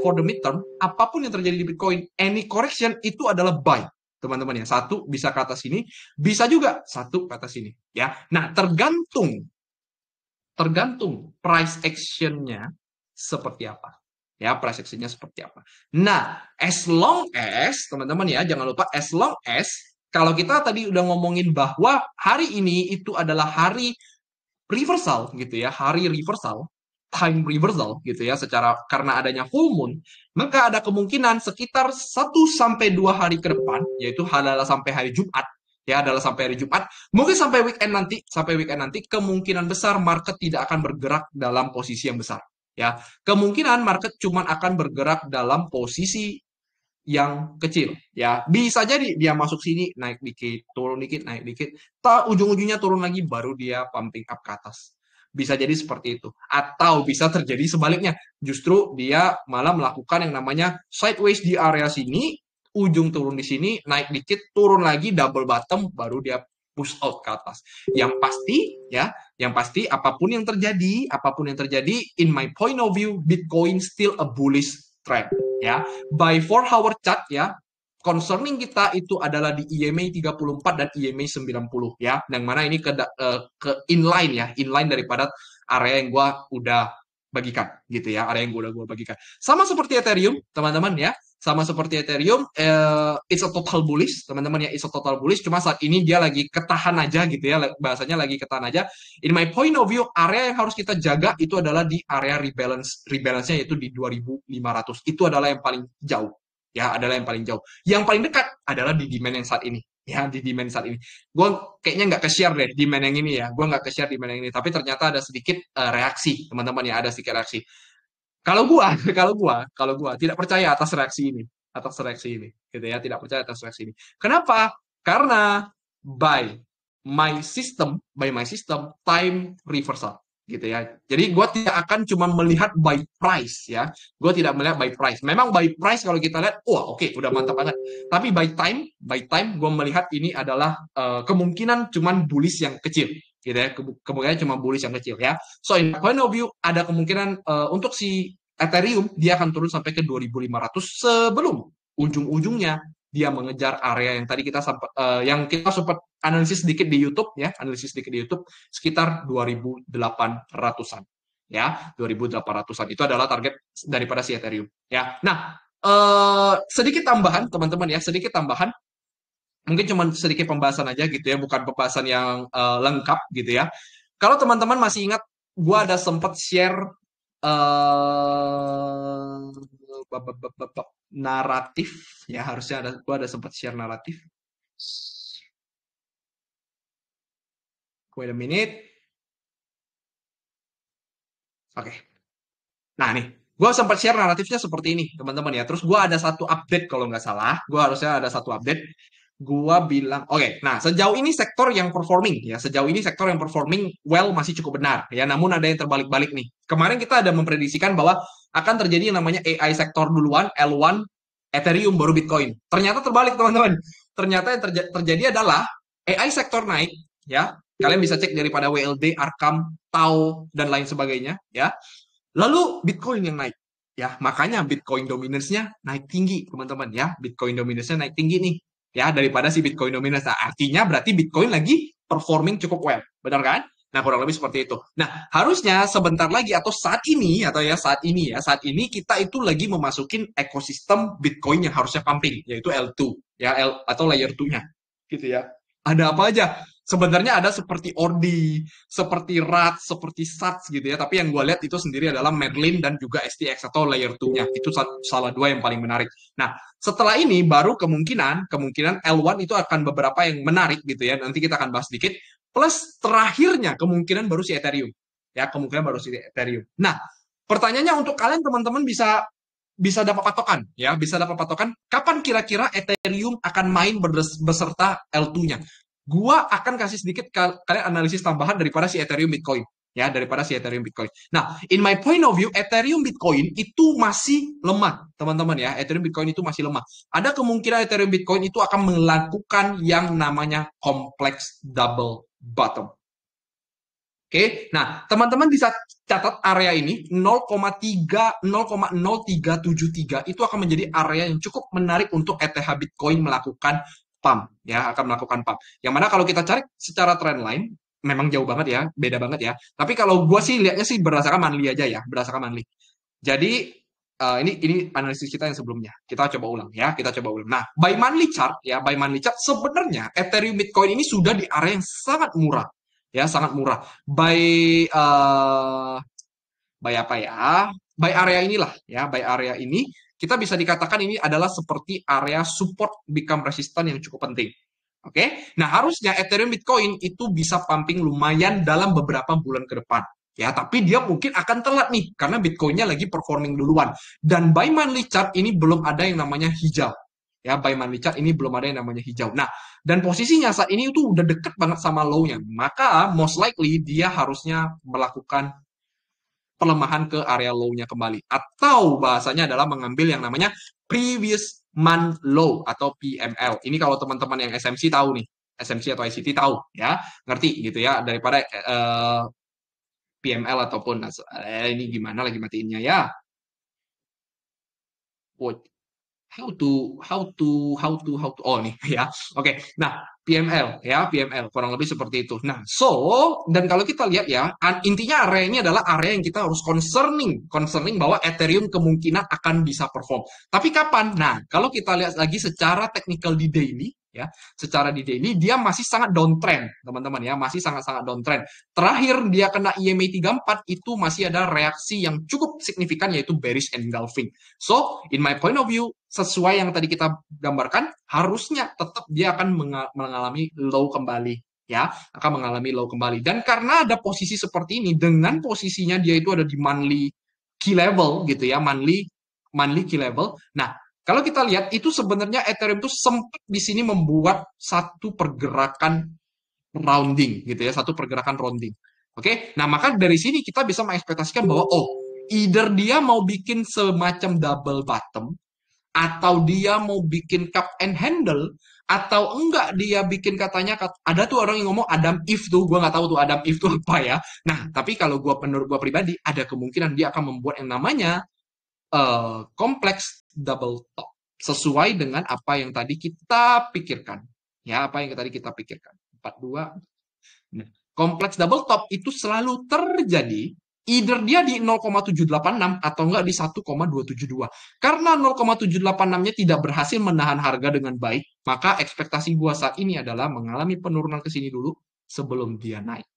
apapun yang terjadi di Bitcoin, any correction itu adalah buy. Teman-teman ya, satu bisa ke atas sini, bisa juga satu ke atas sini ya. Nah, tergantung price action-nya seperti apa. Ya, price action-nya seperti apa. Nah, as long as, teman-teman ya, jangan lupa as long as, kalau kita tadi udah ngomongin bahwa hari ini itu adalah hari reversal gitu ya, hari reversal, time reversal gitu ya, secara karena adanya full moon, maka ada kemungkinan sekitar 1 sampai 2 hari ke depan, yaitu adalah sampai hari Jumat, ya adalah sampai hari Jumat, mungkin sampai weekend nanti kemungkinan besar market tidak akan bergerak dalam posisi yang besar, ya. Kemungkinan market cuma akan bergerak dalam posisi yang kecil, ya. Bisa jadi dia masuk sini naik dikit, turun dikit, naik dikit, ujung-ujungnya turun lagi baru dia pumping up ke atas. Bisa jadi seperti itu. Atau bisa terjadi sebaliknya. Justru dia malah melakukan yang namanya sideways di area sini, ujung turun di sini, naik dikit, turun lagi, double bottom, baru dia push out ke atas. Yang pasti, ya, yang pasti apapun yang terjadi, in my point of view, Bitcoin still a bullish trend, ya. By 4 hour chart, ya, concerning kita itu adalah di EMA 34 dan EMA 90 ya. Yang mana ini ke inline ya, inline daripada area yang gua udah bagikan gitu ya, area yang gua bagikan. Sama seperti Ethereum, teman-teman ya. Sama seperti Ethereum, it's a total bullish, teman-teman ya, it's a total bullish. Cuma saat ini dia lagi ketahan aja gitu ya, bahasanya lagi ketahan aja. In my point of view, area yang harus kita jaga itu adalah di area rebalance-nya yaitu di 2.500. Itu adalah yang paling jauh. Ya, adalah yang paling jauh. Yang paling dekat adalah di demand yang saat ini. Ya, di demand saat ini. Gue kayaknya nggak ke-share deh demand yang ini ya. Gue nggak ke-share demand yang ini. Tapi ternyata ada sedikit reaksi, teman-teman ya. Ada sedikit reaksi. Kalau gua, kalau gua tidak percaya atas reaksi ini, gitu ya, tidak percaya atas reaksi ini. Kenapa? Karena by my system, time reversal, gitu ya. Jadi gua tidak akan cuma melihat by price ya, gua tidak melihat by price. Memang by price kalau kita lihat, wah oke, udah mantap banget. Tapi by time, gua melihat ini adalah kemungkinan cuman bullish yang kecil gitu ya, kemungkinan cuma bullish yang kecil ya. So in point of view ada kemungkinan untuk si Ethereum dia akan turun sampai ke 2.500 sebelum ujung-ujungnya dia mengejar area yang tadi kita yang kita sempat analisis sedikit di YouTube ya, sekitar 2.800-an ya, 2.800-an itu adalah target daripada si Ethereum ya. Nah, sedikit tambahan teman-teman ya, sedikit tambahan. Mungkin cuma sedikit pembahasan aja gitu ya, bukan pembahasan yang lengkap gitu ya. Kalau teman-teman masih ingat, gue ada sempat share naratif ya, harusnya gue ada sempat share naratif. Wait a minute. Oke. Nah nih, gue sempat share naratifnya seperti ini teman-teman ya. Terus gue ada satu update kalau nggak salah, gue harusnya ada satu update. Gua bilang, oke, nah sejauh ini sektor yang performing well masih cukup benar ya, namun ada yang terbalik-balik nih. Kemarin kita ada memprediksikan bahwa akan terjadi yang namanya AI sektor duluan, L1, Ethereum baru Bitcoin. Ternyata terbalik teman-teman. Ternyata yang terjadi adalah AI sektor naik ya. Kalian bisa cek daripada WLD, Arkham, Tau dan lain sebagainya ya. Lalu Bitcoin yang naik ya. Makanya Bitcoin dominance-nya naik tinggi, teman-teman ya. Bitcoin dominance-nya naik tinggi nih. Ya, daripada si Bitcoin dominance. Nah, artinya berarti Bitcoin lagi performing cukup well. Benar kan? Nah, kurang lebih seperti itu. Nah, harusnya sebentar lagi atau saat ini kita itu lagi memasukin ekosistem Bitcoin yang harusnya pumping, yaitu L2 ya, atau layer 2-nya. Gitu ya. Ada apa aja? Sebenarnya ada seperti Ordi, seperti Rat, seperti Sats gitu ya. Tapi yang gue lihat itu sendiri adalah Merlin dan juga STX atau layer 2-nya. Itu salah dua yang paling menarik. Nah, setelah ini baru kemungkinan L1 itu akan beberapa yang menarik gitu ya. Nanti kita akan bahas sedikit. Plus terakhirnya kemungkinan baru si Ethereum. Ya, kemungkinan baru si Ethereum. Nah, pertanyaannya untuk kalian teman-teman bisa bisa dapat patokan ya, bisa dapat patokan kapan kira-kira Ethereum akan main beserta L2-nya. Gua akan kasih sedikit kalian analisis tambahan daripada si Ethereum Bitcoin ya, daripada si Ethereum Bitcoin. Nah, in my point of view, Ethereum Bitcoin itu masih lemah, teman-teman ya. Ethereum Bitcoin itu masih lemah. Ada kemungkinan Ethereum Bitcoin itu akan melakukan yang namanya complex double bottom. Oke, nah teman-teman bisa catat area ini 0,0373 itu akan menjadi area yang cukup menarik untuk ETH Bitcoin melakukan pump ya, akan melakukan pump. Yang mana kalau kita cari secara trendline memang jauh banget ya, beda banget ya. Tapi kalau gue sih lihatnya sih berdasarkan monthly aja ya, berdasarkan monthly. Jadi ini analisis kita yang sebelumnya. Kita coba ulang ya, kita coba ulang. Nah, by monthly chart ya, by monthly chart sebenarnya Ethereum Bitcoin ini sudah di area yang sangat murah ya, sangat murah. By apa ya? By area inilah ya, by area ini kita bisa dikatakan ini adalah seperti area support become resistant yang cukup penting. Oke, nah harusnya Ethereum Bitcoin itu bisa pumping lumayan dalam beberapa bulan ke depan. Ya, tapi dia mungkin akan telat nih karena Bitcoinnya lagi performing duluan. Dan by monthly chart ini belum ada yang namanya hijau. Ya, by monthly chart ini belum ada yang namanya hijau. Nah, dan posisinya saat ini itu udah deket banget sama low-nya. Maka most likely dia harusnya melakukan pelemahan ke area low-nya kembali. Atau bahasanya adalah mengambil yang namanya previous month low atau PML. Ini kalau teman-teman yang SMC tahu nih, SMC atau ICT tahu ya, ngerti gitu ya, daripada PML ataupun ini gimana lagi matiinnya ya. How to oh nih ya. Oke. Nah, PML ya, PML kurang lebih seperti itu. Nah, dan kalau kita lihat ya, intinya area ini adalah area yang kita harus concerning bahwa Ethereum kemungkinan akan bisa perform. Tapi kapan? Nah, kalau kita lihat lagi secara technical di daily ya, secara di daily dia masih sangat downtrend, teman-teman ya, masih sangat-sangat downtrend. Terakhir dia kena EMA 34 itu masih ada reaksi yang cukup signifikan yaitu bearish engulfing. So, in my point of view, sesuai yang tadi kita gambarkan, harusnya tetap dia akan mengalami low kembali ya, akan mengalami low kembali. Dan karena ada posisi seperti ini, dengan posisinya dia itu ada di monthly key level gitu ya, monthly key level. Nah, kalau kita lihat itu sebenarnya Ethereum itu sempat di sini membuat satu pergerakan rounding gitu ya, satu pergerakan rounding. Oke, nah maka dari sini kita bisa mengekspektasikan bahwa either dia mau bikin semacam double bottom atau dia mau bikin cup and handle atau enggak dia bikin katanya ada tuh orang yang ngomong Adam if tuh, gue nggak tahu tuh Adam if tuh apa ya. Nah, tapi kalau menurut gue pribadi ada kemungkinan dia akan membuat yang namanya kompleks double top sesuai dengan apa yang tadi kita pikirkan ya, apa yang tadi kita pikirkan 42. Nah, kompleks double top itu selalu terjadi either dia di 0,786 atau enggak di 1,272. Karena 0,786-nya tidak berhasil menahan harga dengan baik, maka ekspektasi gua saat ini adalah mengalami penurunan ke sini dulu sebelum dia naik.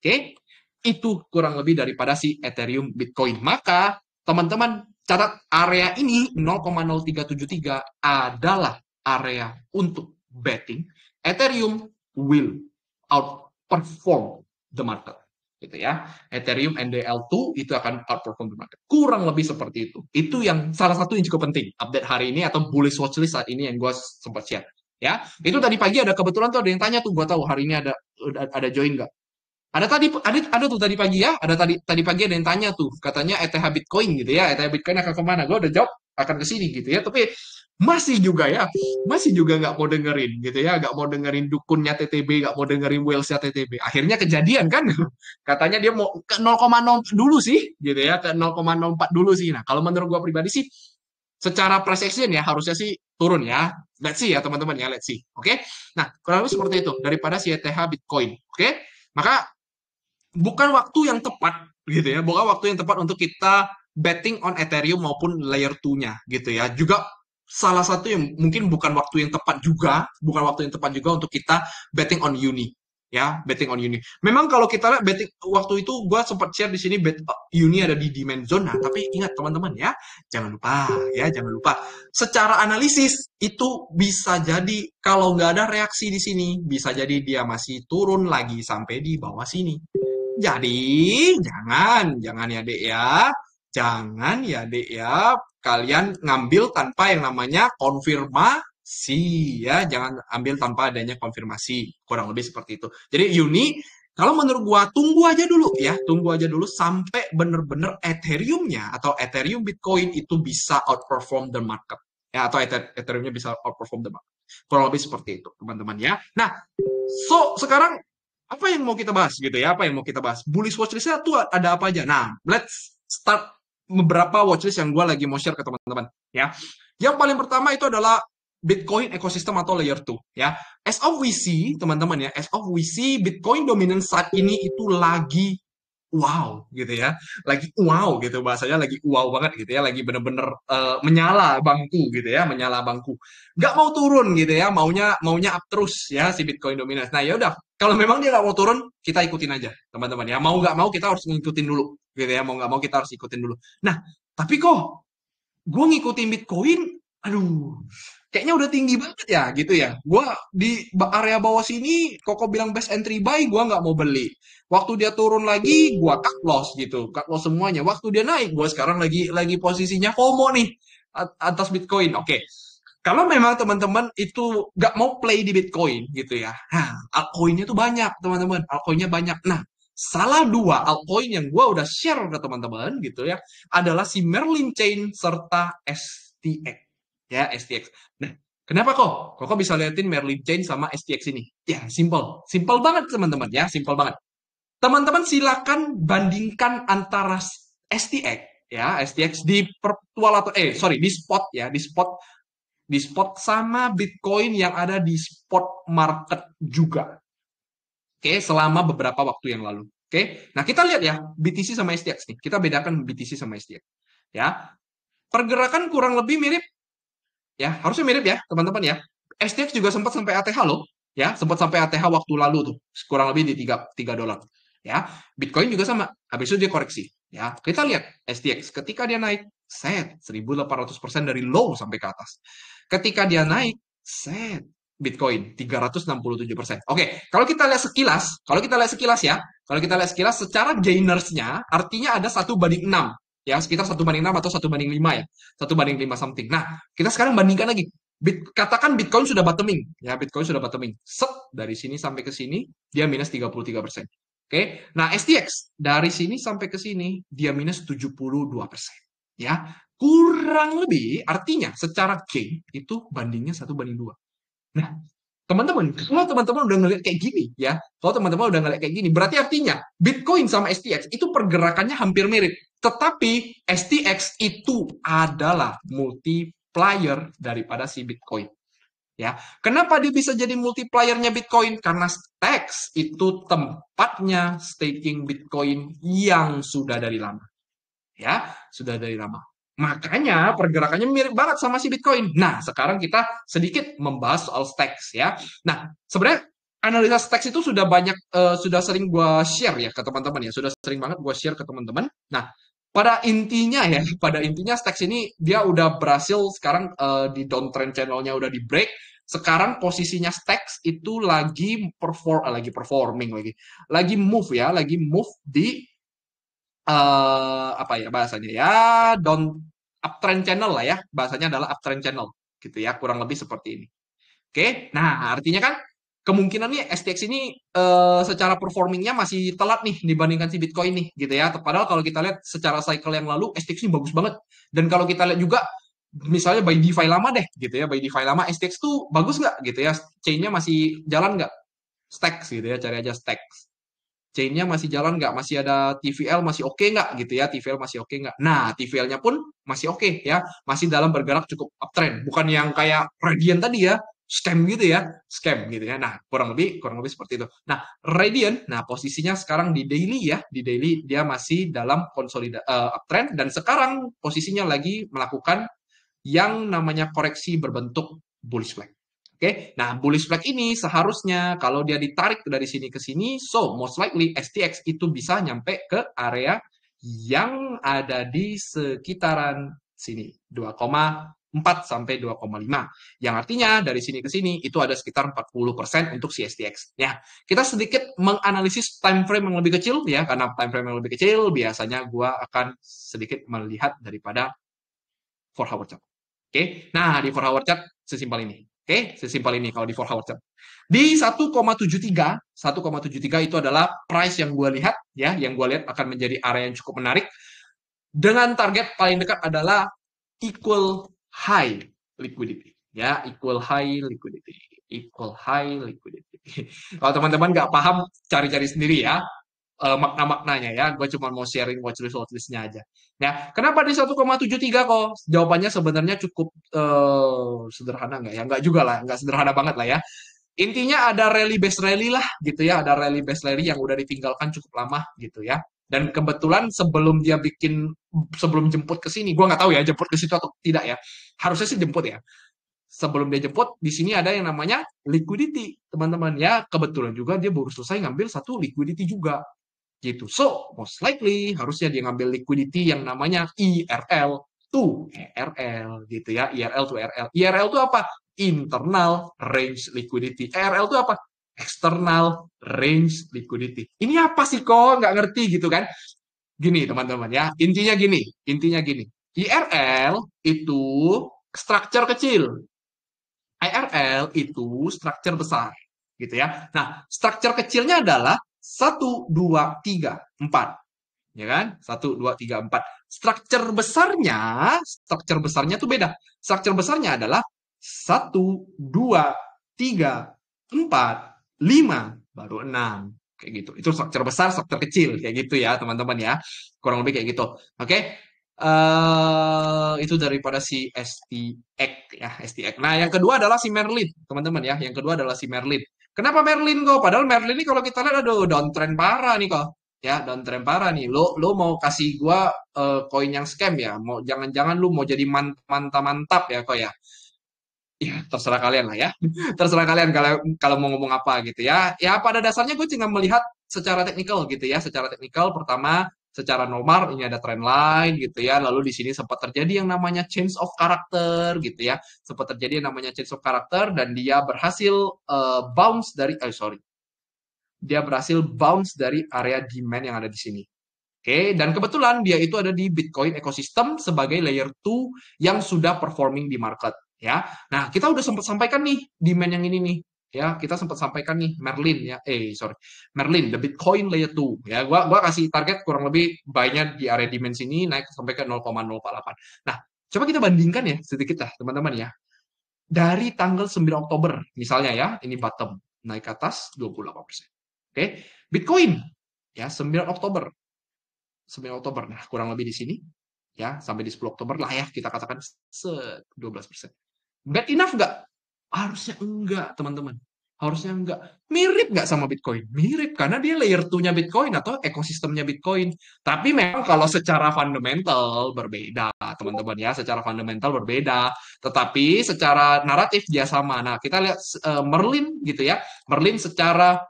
Oke? Itu kurang lebih daripada si Ethereum Bitcoin. Maka teman-teman catat area ini 0,0373 adalah area untuk betting. Ethereum will outperform the market gitu ya. Ethereum NDL2 itu akan outperform the market. Kurang lebih seperti itu. Itu yang salah satu yang cukup penting update hari ini atau bullish watchlist saat ini yang gue sempat share. Ya, itu tadi pagi ada kebetulan tuh ada yang tanya tuh, gue tahu hari ini ada join nggak? Ada tuh tadi pagi ya, ada tadi pagi ada yang tanya tuh, katanya ETH Bitcoin gitu ya, ETH Bitcoin akan kemana? Gue udah jawab akan ke sini gitu ya, tapi masih juga nggak mau dengerin gitu ya, nggak mau dengerin dukunnya TTB, nggak mau dengerin whales-nya TTB. Akhirnya kejadian kan, katanya dia mau ke 0,0 dulu sih gitu ya, ke 0,04 dulu sih. Nah kalau menurut gue pribadi sih, secara price action ya harusnya sih turun ya. Let's see ya teman-teman ya, let's see. Oke, nah kurang lebih seperti itu daripada si ETH Bitcoin. Oke, maka bukan waktu yang tepat gitu ya, bukan waktu yang tepat untuk kita betting on Ethereum maupun layer 2-nya gitu ya. Juga salah satu yang mungkin bukan waktu yang tepat juga, bukan waktu yang tepat juga untuk kita betting on Uni. ya, betting on Uni. Memang kalau kita lihat betting waktu itu gue sempat share di sini bet Uni ada di demand zone. Nah, tapi ingat teman-teman ya, jangan lupa. Secara analisis itu bisa jadi kalau nggak ada reaksi di sini, bisa jadi dia masih turun lagi sampai di bawah sini. Jadi jangan ya dek ya, jangan ya dek ya, kalian ngambil tanpa yang namanya konfirmasi ya, jangan ambil tanpa adanya konfirmasi, kurang lebih seperti itu. Jadi Uni, kalau menurut gua tunggu aja dulu ya, tunggu aja dulu sampai bener-bener Ethereum-nya atau Ethereum Bitcoin itu bisa outperform the market ya, atau Ethereum-nya bisa outperform the market. Kurang lebih seperti itu, teman-teman ya. Nah, sekarang apa yang mau kita bahas gitu ya? Apa yang mau kita bahas? Bullish watchlist-nya tuh ada apa aja? Nah, let's start beberapa watchlist yang gue lagi mau share ke teman-teman ya. Yang paling pertama itu adalah Bitcoin ecosystem atau layer 2 ya. As of we see, teman-teman ya, as of we see Bitcoin dominance saat ini itu lagi wow gitu ya, lagi wow gitu bahasanya, lagi wow banget gitu ya, lagi bener-bener menyala bangku gitu ya, menyala bangku, nggak mau turun gitu ya, maunya maunya up terus ya si Bitcoin dominance. Nah ya udah, kalau memang dia nggak mau turun, kita ikutin aja teman-teman ya, mau nggak mau kita harus ngikutin dulu gitu ya, mau nggak mau kita harus ikutin dulu. Nah tapi kok gue ngikutin Bitcoin, aduh, kayaknya udah tinggi banget ya, gitu ya. Gue di area bawah sini, Koko bilang best entry buy, gue nggak mau beli. Waktu dia turun lagi, gue cut loss gitu, cut loss semuanya. Waktu dia naik, gue sekarang lagi posisinya FOMO nih atas Bitcoin. Oke, kalau memang teman-teman itu nggak mau play di Bitcoin gitu ya, nah, altcoinnya tuh banyak teman-teman, altcoinnya banyak. Nah, salah dua altcoin yang gue udah share ke teman-teman gitu ya, adalah si Merlin Chain serta STX. Ya, STX. Nah, kenapa kok bisa liatin Merlin Chain sama STX ini? Ya, simple. Simple banget teman-teman ya, simple banget. Teman-teman silakan bandingkan antara STX ya, STX di virtual atau sorry, di spot ya, di spot sama Bitcoin yang ada di spot market juga. Oke, selama beberapa waktu yang lalu. Oke, nah kita lihat ya BTC sama STX nih. Kita bedakan BTC sama STX. Ya, pergerakan kurang lebih mirip. Ya, harusnya mirip ya teman-teman ya. STX juga sempat sampai ATH loh. Ya, sempat sampai ATH waktu lalu tuh. Kurang lebih di 3 dolar. Ya, Bitcoin juga sama. Habis itu dia koreksi. Ya, kita lihat STX ketika dia naik, set 1.800% dari low sampai ke atas. Ketika dia naik, set Bitcoin 367%. Oke, kalau kita lihat sekilas ya, kalau kita lihat sekilas secara gainersnya artinya ada 1/6 ya, sekitar 1/6 atau 1/5 ya, 1/5 something. Nah, kita sekarang bandingkan lagi. Katakan Bitcoin sudah bottoming ya, Bitcoin sudah bottoming. Set dari sini sampai ke sini dia minus 33%. Oke, nah STX dari sini sampai ke sini dia minus 72%. Ya, kurang lebih artinya secara gain itu bandingnya 1/2. Nah, teman-teman, kalau teman-teman udah ngeliat kayak gini ya, kalau teman-teman udah ngeliat kayak gini, berarti artinya Bitcoin sama STX itu pergerakannya hampir mirip. Tetapi STX itu adalah multiplier daripada si Bitcoin. Ya, kenapa dia bisa jadi multipliernya Bitcoin? Karena Stacks itu tempatnya staking Bitcoin yang sudah dari lama. Ya, sudah dari lama. Makanya pergerakannya mirip banget sama si Bitcoin. Nah, sekarang kita sedikit membahas soal Stacks ya. Nah, sebenarnya analisa Stacks itu sudah banyak, sudah sering gue share ya ke teman-teman ya. Sudah sering banget gue share ke teman-teman. Nah, pada intinya ya, pada intinya Stacks ini dia udah berhasil sekarang di downtrend channelnya udah di break. Sekarang posisinya Stacks itu lagi performing lagi move ya, lagi move di apa ya bahasanya ya, down uptrend channel lah ya, bahasanya adalah uptrend channel gitu ya, kurang lebih seperti ini. Oke, nah artinya kan kemungkinan nih STX ini secara performingnya masih telat nih dibandingkan si Bitcoin nih gitu ya. Padahal kalau kita lihat secara cycle yang lalu STX ini bagus banget. Dan kalau kita lihat juga misalnya by DeFi lama deh gitu ya, by DeFi lama STX tuh bagus nggak gitu ya, chainnya masih jalan nggak, Stacks gitu ya, cari aja Stacks. Chainnya masih jalan nggak, masih ada TVL, masih oke nggak gitu ya, TVL masih oke nggak. Nah, TVL-nya pun masih oke ya, masih dalam bergerak cukup uptrend, bukan yang kayak Radiant tadi ya, scam gitu ya, scam gitu ya. Nah, kurang lebih seperti itu. Nah, Radiant, nah posisinya sekarang di daily ya, di daily dia masih dalam uptrend, dan sekarang posisinya lagi melakukan yang namanya koreksi berbentuk bullish flag. Oke, nah bullish flag ini seharusnya kalau dia ditarik dari sini ke sini, so most likely STX itu bisa nyampe ke area yang ada di sekitaran sini 2,4 sampai 2,5. Yang artinya dari sini ke sini itu ada sekitar 40% untuk si STX. Ya, kita sedikit menganalisis time frame yang lebih kecil ya, karena time frame yang lebih kecil biasanya gua akan sedikit melihat daripada 4 hour chart. Oke, nah di 4 hour chart sesimpel ini. Oke, sesimpel ini kalau di 4 hour chart. Di 1,73, 1,73 itu adalah price yang gue lihat ya, yang gue lihat akan menjadi area yang cukup menarik dengan target paling dekat adalah equal high liquidity ya, equal high liquidity, equal high liquidity. Kalau teman-teman nggak paham, cari-cari sendiri ya makna-maknanya ya. Gue cuma mau sharing watchlist-watchlistnya aja. Ya, kenapa di 1,73 kok? Jawabannya sebenarnya cukup sederhana nggak ya? Nggak juga lah, nggak sederhana banget lah ya. Intinya ada rally base rally lah gitu ya, ada rally base rally yang udah ditinggalkan cukup lama gitu ya. Dan kebetulan sebelum dia bikin, sebelum jemput ke sini, gue nggak tahu ya jemput ke situ atau tidak ya. Harusnya sih jemput ya. Sebelum dia jemput, di sini ada yang namanya liquidity, teman-teman ya. Kebetulan juga dia baru selesai ngambil satu liquidity juga gitu. So, most likely harusnya dia ngambil liquidity yang namanya IRL to ERL gitu ya. IRL to ERL. IRL itu apa? Internal range liquidity. ERL itu apa? External range liquidity. Ini apa sih kok? Nggak ngerti gitu kan? Gini teman-teman ya. Intinya gini. Intinya gini. IRL itu structure kecil. IRL itu structure besar gitu ya. Nah, structure kecilnya adalah 1, 2, 3, 4. Ya kan? 1, 2, 3, 4. Structure besarnya tuh beda. Structure besarnya adalah 1, 2, 3, 4, 5, baru 6. Kayak gitu. Itu structure besar, structure kecil. Kayak gitu ya, teman-teman ya. Kurang lebih kayak gitu. Oke? Itu daripada si STX ya, STX. Nah, yang kedua adalah si Merlin, teman-teman ya. Yang kedua adalah si Merlin. Kenapa Merlin kok? Padahal Merlin ini kalau kita lihat aduh downtrend parah nih kok. Ya, downtrend parah nih. Lo mau kasih gua koin yang scam ya? Mau jangan-jangan lu mau jadi mantap-mantap ya kok ya? Ya, terserah kalian lah ya. Terserah kalian kalau kalau mau ngomong apa gitu ya. Ya pada dasarnya gue cuma melihat secara teknikal gitu ya. Secara teknikal pertama secara normal ini ada trend line gitu ya. Lalu di sini sempat terjadi yang namanya change of character gitu ya. Sempat terjadi yang namanya change of character dan dia berhasil bounce dari sorry. Dia berhasil bounce dari area demand yang ada di sini. Oke, dan kebetulan dia itu ada di Bitcoin ecosystem sebagai layer 2 yang sudah performing di market ya. Nah, kita udah sempat sampaikan nih demand yang ini nih ya. Kita sempat sampaikan nih Merlin ya. Sorry. Merlin the Bitcoin layer 2 ya. Gua kasih target kurang lebih buy-nya di area demand sini naik sampai ke 0,048. Nah, coba kita bandingkan ya sedikit lah teman-teman ya. Dari tanggal 9 Oktober misalnya ya, ini bottom naik ke atas 28%. Oke. Bitcoin ya 9 Oktober 9 Oktober. Nah, kurang lebih di sini ya, sampai di 10 Oktober lah ya kita katakan 12%. Bad enough nggak? Harusnya enggak, teman-teman. Harusnya enggak. Mirip nggak sama Bitcoin? Mirip, karena dia layer 2-nya Bitcoin atau ekosistemnya Bitcoin. Tapi memang kalau secara fundamental berbeda, teman-teman ya. Secara fundamental berbeda. Tetapi secara naratif dia sama. Nah, kita lihat Merlin gitu ya. Merlin secara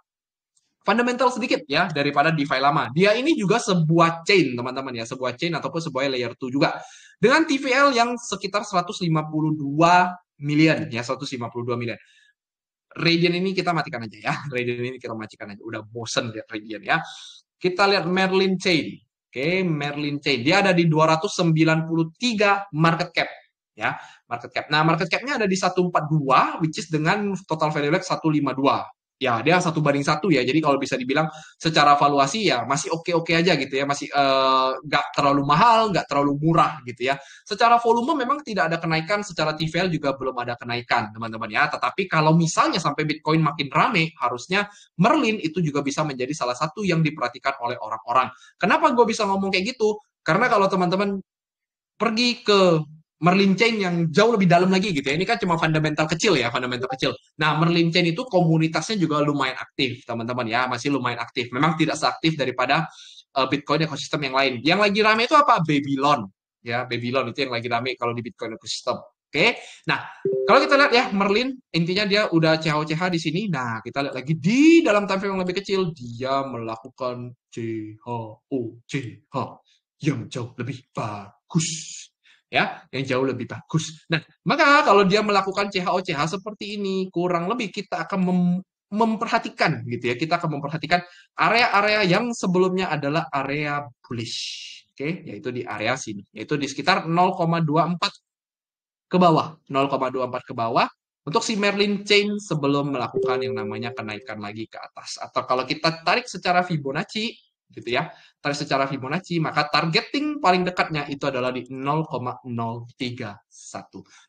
fundamental sedikit ya daripada DeFi lama. Dia ini juga sebuah chain, teman-teman ya, sebuah chain ataupun sebuah layer 2 juga. Dengan TVL yang sekitar 152 million ya, 152 million. Radian ini kita matikan aja ya. Radian ini kita matikan aja. Udah bosen lihat Radian ya. Kita lihat Merlin Chain. Oke, Merlin Chain. Dia ada di 293 market cap ya, market cap. Nah, market cap-nya ada di 142 which is dengan total value like 152. Ya, dia 1:1 ya. Jadi kalau bisa dibilang secara valuasi ya masih oke-oke aja gitu ya. Masih nggak terlalu mahal, nggak terlalu murah gitu ya. Secara volume memang tidak ada kenaikan, secara TVL juga belum ada kenaikan, teman-teman ya. Tetapi kalau misalnya sampai Bitcoin makin rame, harusnya Merlin itu juga bisa menjadi salah satu yang diperhatikan oleh orang-orang. Kenapa gue bisa ngomong kayak gitu? Karena kalau teman-teman pergi ke Merlin Chain yang jauh lebih dalam lagi gitu ya. Ini kan cuma fundamental kecil ya, fundamental kecil. Nah, Merlin Chain itu komunitasnya juga lumayan aktif, teman-teman ya, masih lumayan aktif. Memang tidak seaktif daripada Bitcoin ekosistem yang lain. Yang lagi rame itu apa? Babylon. Ya, Babylon itu yang lagi rame kalau di Bitcoin ekosistem. Oke. Nah, kalau kita lihat ya Merlin intinya dia udah CH-CH di sini. Nah, kita lihat lagi di dalam time frame yang lebih kecil dia melakukan CH yang jauh lebih bagus. Ya, yang jauh lebih bagus. Nah, maka kalau dia melakukan CH seperti ini, kurang lebih kita akan memperhatikan gitu ya. Kita akan memperhatikan area-area yang sebelumnya adalah area bullish. Oke, yaitu di area sini, yaitu di sekitar 0,24 ke bawah, 0,24 ke bawah untuk si Merlin Chain sebelum melakukan yang namanya kenaikan lagi ke atas. Atau kalau kita tarik secara Fibonacci, gitu ya, tarik secara Fibonacci, maka targeting paling dekatnya itu adalah di 0,031.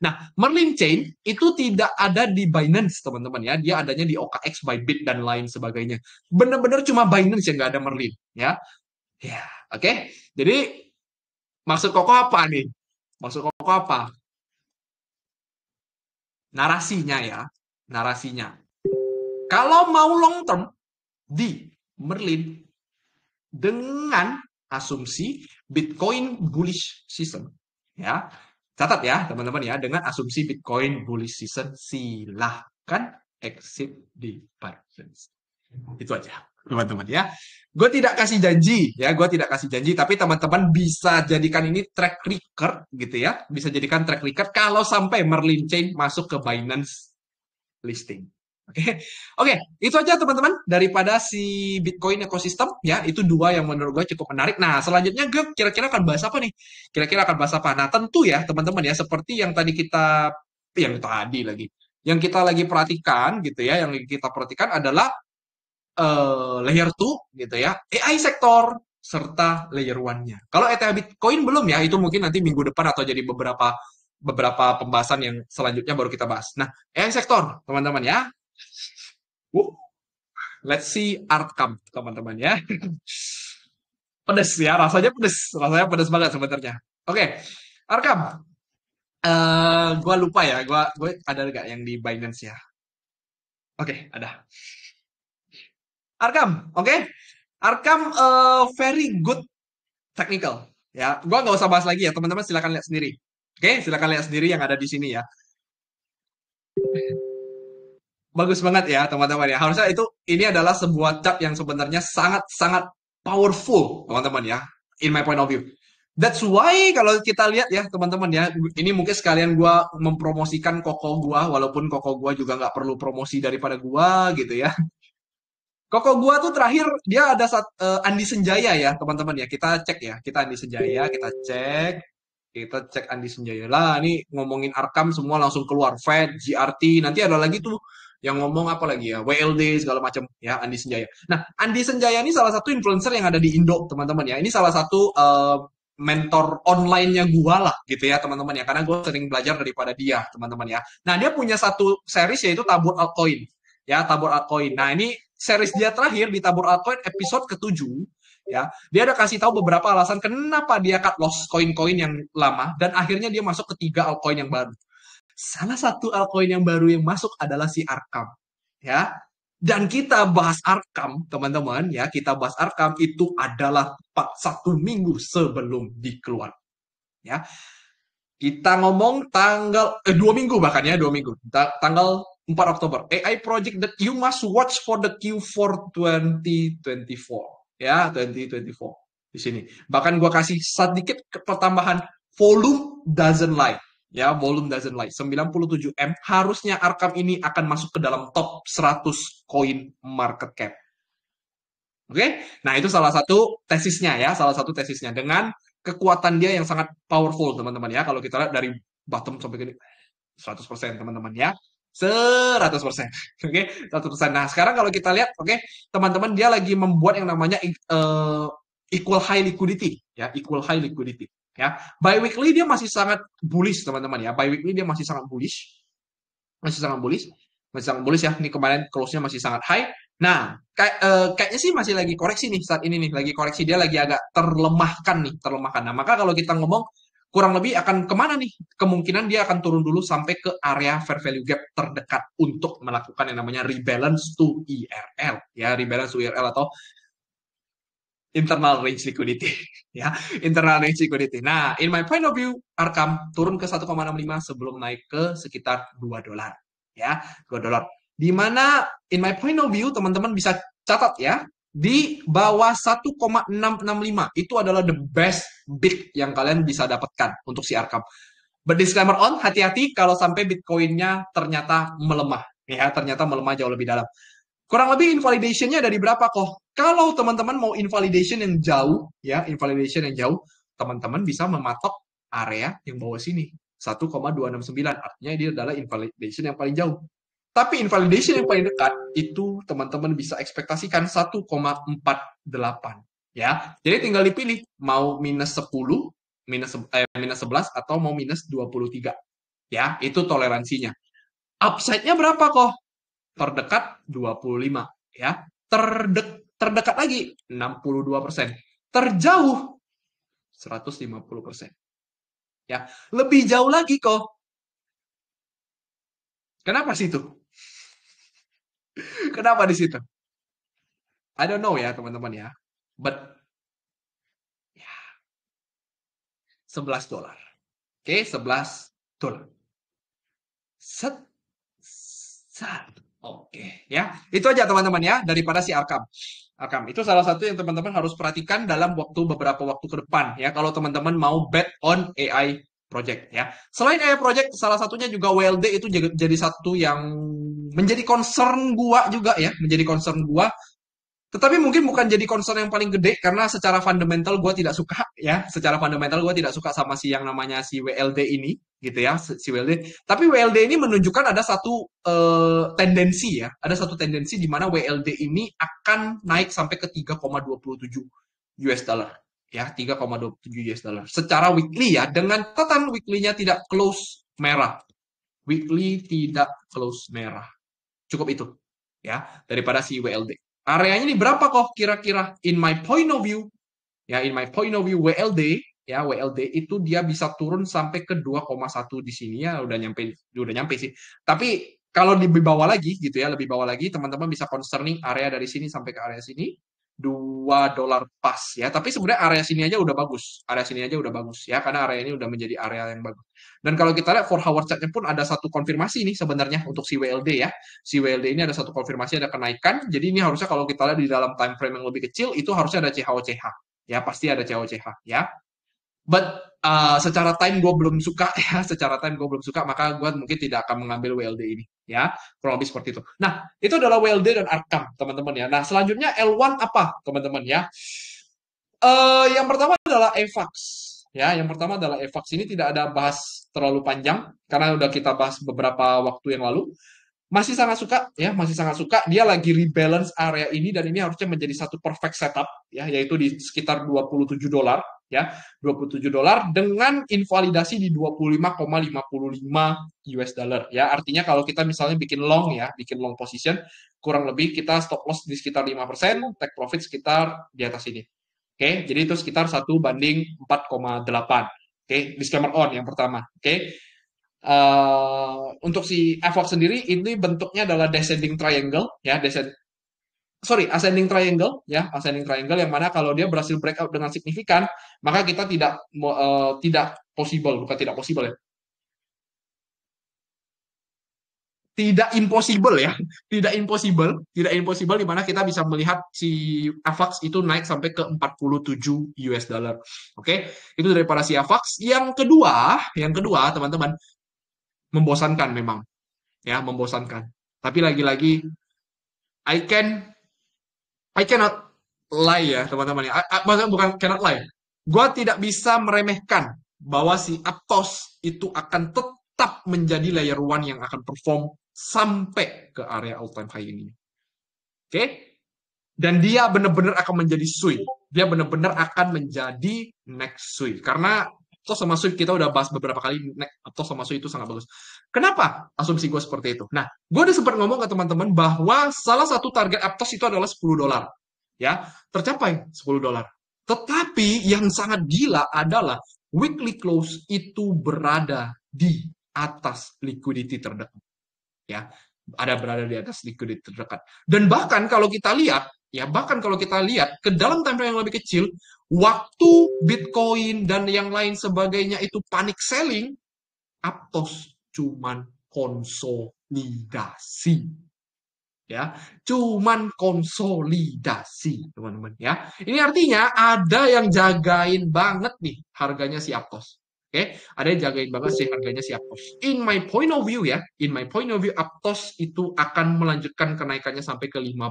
Nah, Merlin Chain itu tidak ada di Binance, teman-teman ya. Dia adanya di OKX, Bybit, dan lain sebagainya. Benar-benar cuma Binance yang nggak ada Merlin, ya. Ya, oke. Jadi, maksud Koko apa nih? Maksud Koko apa? Narasinya ya, narasinya. Kalau mau long term di Merlin dengan asumsi Bitcoin bullish season, ya. Catat ya, teman-teman ya, dengan asumsi Bitcoin bullish season silahkan exit di Binance. Itu aja, teman-teman ya. Gue tidak kasih janji ya, gue tidak kasih janji, tapi teman-teman bisa jadikan ini track record gitu ya, bisa jadikan track record kalau sampai Merlin Chain masuk ke Binance listing. Oke, oke, itu aja teman-teman daripada si Bitcoin ekosistem ya. Itu dua yang menurut gue cukup menarik. Nah, selanjutnya gue kira-kira akan bahas apa nih? Kira-kira akan bahas apa? Nah, tentu ya teman-teman ya, seperti yang tadi kita, yang tadi lagi, yang kita lagi perhatikan gitu ya, yang kita perhatikan adalah layer 2 gitu ya, AI sektor serta layer 1-nya. Kalau ETH Bitcoin belum ya, itu mungkin nanti minggu depan atau jadi beberapa beberapa pembahasan yang selanjutnya baru kita bahas. Nah, AI sektor, teman-teman ya. Uh, let's see outcome, teman-teman ya. Pedes ya, rasanya pedes banget sebenarnya. Oke, outcome. Gue lupa ya, gue ada nggak yang di Binance ya? Oke, ada. Arkam, oke? Arkam very good technical. Ya, gua nggak usah bahas lagi ya, teman-teman silakan lihat sendiri. Oke, silakan lihat sendiri yang ada di sini ya. Bagus banget ya, teman-teman ya. Harusnya itu ini adalah sebuah chart yang sebenarnya sangat-sangat powerful, teman-teman ya. In my point of view. That's why kalau kita lihat ya, teman-teman ya, ini mungkin sekalian gua mempromosikan koko gua, walaupun koko gua juga nggak perlu promosi daripada gua gitu ya. Koko gua tuh terakhir dia ada Andi Senjaya ya teman-teman ya, kita cek ya, kita Andi Senjaya, kita cek Andi Senjaya lah. Ini ngomongin Arkam semua langsung keluar Fed, GRT, nanti ada lagi tuh yang ngomong apa lagi ya, WLD segala macam ya, Andi Senjaya. Nah, Andi Senjaya ini salah satu influencer yang ada di Indo teman-teman ya. Ini salah satu mentor online-nya gua lah gitu ya teman-teman ya, karena gua sering belajar daripada dia teman-teman ya. Nah, dia punya satu series yaitu tabur altcoin ya, tabur altcoin. Nah, ini series dia terakhir di tabur altcoin episode ke-7 ya. Dia ada kasih tahu beberapa alasan kenapa dia cut loss koin-koin yang lama dan akhirnya dia masuk ke 3 altcoin yang baru. Salah satu altcoin yang baru yang masuk adalah si Arkam ya. Dan kita bahas Arkam, teman-teman ya, kita bahas Arkam itu adalah 1 minggu sebelum dikeluar ya. Kita ngomong tanggal 2 minggu bahkan ya, 2 minggu. Tanggal 4 Oktober. AI project that you must watch for the Q4 2024. Ya, 2024 di sini. Bahkan gua kasih sedikit pertambahan volume doesn't lie. Ya, volume doesn't lie. 97M harusnya Arkam ini akan masuk ke dalam top 100 coin market cap. Oke? Nah, itu salah satu tesisnya ya, salah satu tesisnya dengan kekuatan dia yang sangat powerful, teman-teman ya. Kalau kita lihat dari bottom sampai ke 100%, teman-teman ya. 100%. Oke, 100%. Nah, sekarang kalau kita lihat, oke, teman-teman dia lagi membuat yang namanya equal high liquidity ya, equal high liquidity ya. Bi-weekly dia masih sangat bullish, teman-teman ya. Bi-weekly dia masih sangat bullish. Masih sangat bullish. Masih sangat bullish ya. Ini kemarin close-nya masih sangat high. Nah, kayaknya sih masih lagi koreksi nih saat ini nih, lagi koreksi dia lagi agak terlemahkan nih, terlemahkan. Nah, maka kalau kita ngomong kurang lebih akan kemana nih? Kemungkinan dia akan turun dulu sampai ke area fair value gap terdekat untuk melakukan yang namanya rebalance to IRL, ya rebalance to IRL atau internal range liquidity. Ya, internal range liquidity. Nah, in my point of view, Arkam turun ke 1,65 sebelum naik ke sekitar $2. Ya, $2. Di mana in my point of view, teman-teman bisa catat ya, di bawah 1,665 itu adalah the best bid yang kalian bisa dapatkan untuk si Arkam. But disclaimer on, hati-hati kalau sampai Bitcoin-nya ternyata melemah. Ya, ternyata melemah jauh lebih dalam. Kurang lebih invalidation-nya dari berapa kok? Kalau teman-teman mau invalidation yang jauh, ya, invalidation yang jauh, teman-teman bisa mematok area yang bawah sini, 1,269. Artinya ini adalah invalidation yang paling jauh. Tapi invalidation yang paling dekat itu teman-teman bisa ekspektasikan 1,48, ya. Jadi tinggal dipilih mau minus 10, minus 11 atau mau minus 23. Ya, itu toleransinya. Upside-nya berapa kok? Terdekat 25, ya. Terdekat lagi 62%. Terjauh 150%. Ya, lebih jauh lagi kok. Kenapa sih itu? Kenapa di situ? I don't know ya, teman-teman ya. But ya, $11. Oke, $11. Set. Set. Oke, ya. Itu aja teman-teman ya daripada si Arkam. Arkam itu salah satu yang teman-teman harus perhatikan dalam beberapa waktu ke depan ya kalau teman-teman mau bet on AI project ya. Selain AI project salah satunya juga WLD itu jadi satu yang menjadi concern gua juga ya, menjadi concern gua. Tetapi mungkin bukan jadi concern yang paling gede karena secara fundamental gue tidak suka ya. Secara fundamental gue tidak suka sama si yang namanya si WLD ini gitu ya, si WLD. Tapi WLD ini menunjukkan ada satu tendensi ya. Ada satu tendensi di mana WLD ini akan naik sampai ke 3,27 US dollar. Ya, 3,27 US dollar. Secara weekly ya, dengan catatan weekly-nya tidak close merah. Weekly tidak close merah. Cukup itu ya daripada si WLD. Areanya ini berapa kok kira-kira? In my point of view, ya in my point of view WLD, ya WLD itu dia bisa turun sampai ke 2,1 di sini ya udah nyampe sih. Tapi kalau lebih bawah lagi gitu ya, lebih bawah lagi teman-teman bisa concerning area dari sini sampai ke area sini $2 pas ya. Tapi sebenarnya area sini aja udah bagus. Area sini aja udah bagus ya karena area ini udah menjadi area yang bagus. Dan kalau kita lihat 4 hour chart-nya pun ada satu konfirmasi nih sebenarnya untuk si WLD ya. Si WLD ini ada satu konfirmasi ada kenaikan. Jadi ini harusnya kalau kita lihat di dalam time frame yang lebih kecil itu harusnya ada CHOCH. Ya pasti ada CHOCH ya. But secara time gue belum suka ya, secara time gue belum suka, maka gue mungkin tidak akan mengambil WLD ini ya, kurang lebih seperti itu. Nah, itu adalah WLD dan Arkam teman-teman ya. Nah, selanjutnya L1 apa teman-teman ya? Yang pertama adalah EVAX ya. Yang pertama adalah EVAX ini tidak ada bahas terlalu panjang karena udah kita bahas beberapa waktu yang lalu. Masih sangat suka ya, masih sangat suka. Dia lagi rebalance area ini dan ini harusnya menjadi satu perfect setup ya, yaitu di sekitar $27 ya, $27 dengan invalidasi di 25,55 US dollar ya. Artinya kalau kita misalnya bikin long ya, bikin long position, kurang lebih kita stop loss di sekitar 5%, take profit sekitar di atas ini. Oke, jadi itu sekitar 1/4,8. Oke, disclaimer on yang pertama. Oke, untuk si AVOX sendiri ini bentuknya adalah descending triangle ya, ascending triangle ya, ascending triangle yang mana kalau dia berhasil breakout dengan signifikan maka kita tidak possible, bukan tidak possible ya, tidak impossible ya, tidak impossible di mana kita bisa melihat si AVAX itu naik sampai ke 47 US dollar. Oke, itu daripada si AVAX. Yang kedua teman-teman, membosankan memang ya, membosankan. Tapi lagi-lagi I can I cannot lie ya teman-teman ya. Maksudnya bukan cannot lie. Gua tidak bisa meremehkan bahwa si Aptos itu akan tetap menjadi layer one yang akan perform sampai ke area all time high ini. Oke? Dan dia benar-benar akan menjadi sui. Dia benar-benar akan menjadi next sui. Karena Aptos sama sui kita udah bahas beberapa kali. Aptos sama sui itu sangat bagus. Kenapa asumsi gue seperti itu? Nah, gue udah sempat ngomong ke teman-teman bahwa salah satu target Aptos itu adalah $10. Ya, tercapai $10. Tetapi yang sangat gila adalah weekly close itu berada di atas liquidity terdekat. Ya, ada berada di atas liquidity terdekat. Dan bahkan kalau kita lihat, ya bahkan kalau kita lihat ke dalam time frame yang lebih kecil, waktu Bitcoin dan yang lain sebagainya itu panic selling, Aptos cuman konsolidasi. Ya, cuman konsolidasi, teman-teman ya. Ini artinya ada yang jagain banget nih harganya si Aptos. Oke, ada yang jagain banget sih harganya si Aptos. In my point of view ya, in my point of view Aptos itu akan melanjutkan kenaikannya sampai ke 15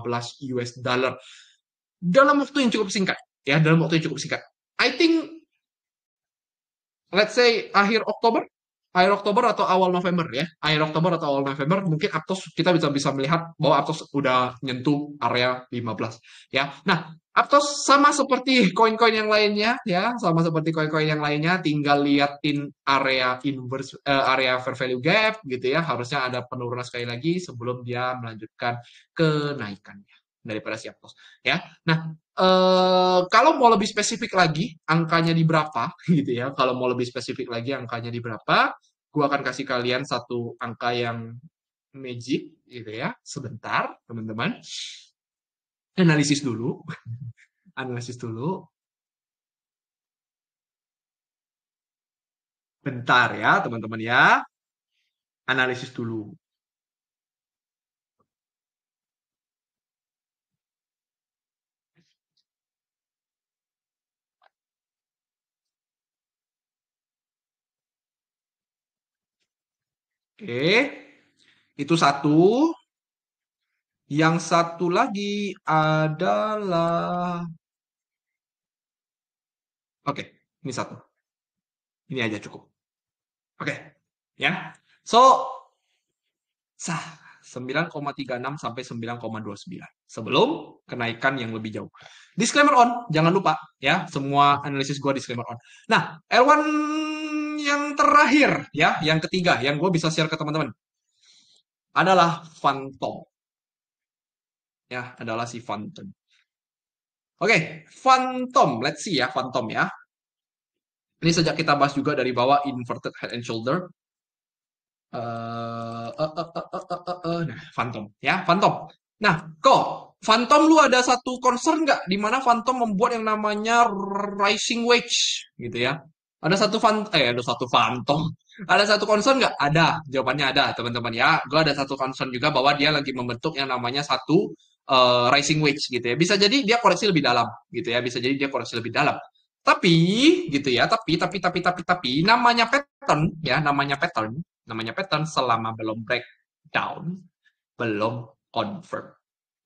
US dollar dalam waktu yang cukup singkat ya, dalam waktu yang cukup singkat. I think let's say akhir Oktober atau awal November ya, akhir Oktober atau awal November mungkin Aptos kita bisa melihat bahwa Aptos udah nyentuh area 15 ya. Nah, Aptos sama seperti koin-koin yang lainnya ya, sama seperti koin-koin yang lainnya, tinggal liatin area inverse area fair value gap gitu ya, harusnya ada penurunan sekali lagi sebelum dia melanjutkan kenaikannya daripada si Aptos ya. Nah, kalau mau lebih spesifik lagi angkanya di berapa gitu ya, kalau mau lebih spesifik lagi angkanya di berapa, gue akan kasih kalian satu angka yang magic gitu ya. Sebentar teman-teman, analisis dulu. Analisis dulu, bentar ya teman-teman ya, analisis dulu. Oke, itu satu. Yang satu lagi adalah, oke, ini satu, ini aja cukup. Oke, ya. So, sah 9,36 sampai 9,29 sebelum kenaikan yang lebih jauh. Disclaimer on, jangan lupa ya, semua analisis gua disclaimer on. Nah, Erwan yang terakhir ya, yang ketiga yang gue bisa share ke teman-teman adalah Phantom. Ya, adalah si Phantom. Oke, Phantom, let's see ya, Phantom ya. Ini sejak kita bahas juga dari bawah inverted head and shoulder. Nah, Phantom ya, Phantom. Nah, kok Phantom lu ada satu concern nggak di mana Phantom membuat yang namanya rising wedge gitu ya? Ada satu Phantom. Ada satu concern nggak? Ada, jawabannya ada, teman-teman ya. Gue ada satu concern juga bahwa dia lagi membentuk yang namanya satu rising wedge gitu ya. Bisa jadi dia koreksi lebih dalam gitu ya. Bisa jadi dia koreksi lebih dalam. Tapi gitu ya, tapi namanya pattern ya, namanya pattern selama belum breakdown, belum confirm.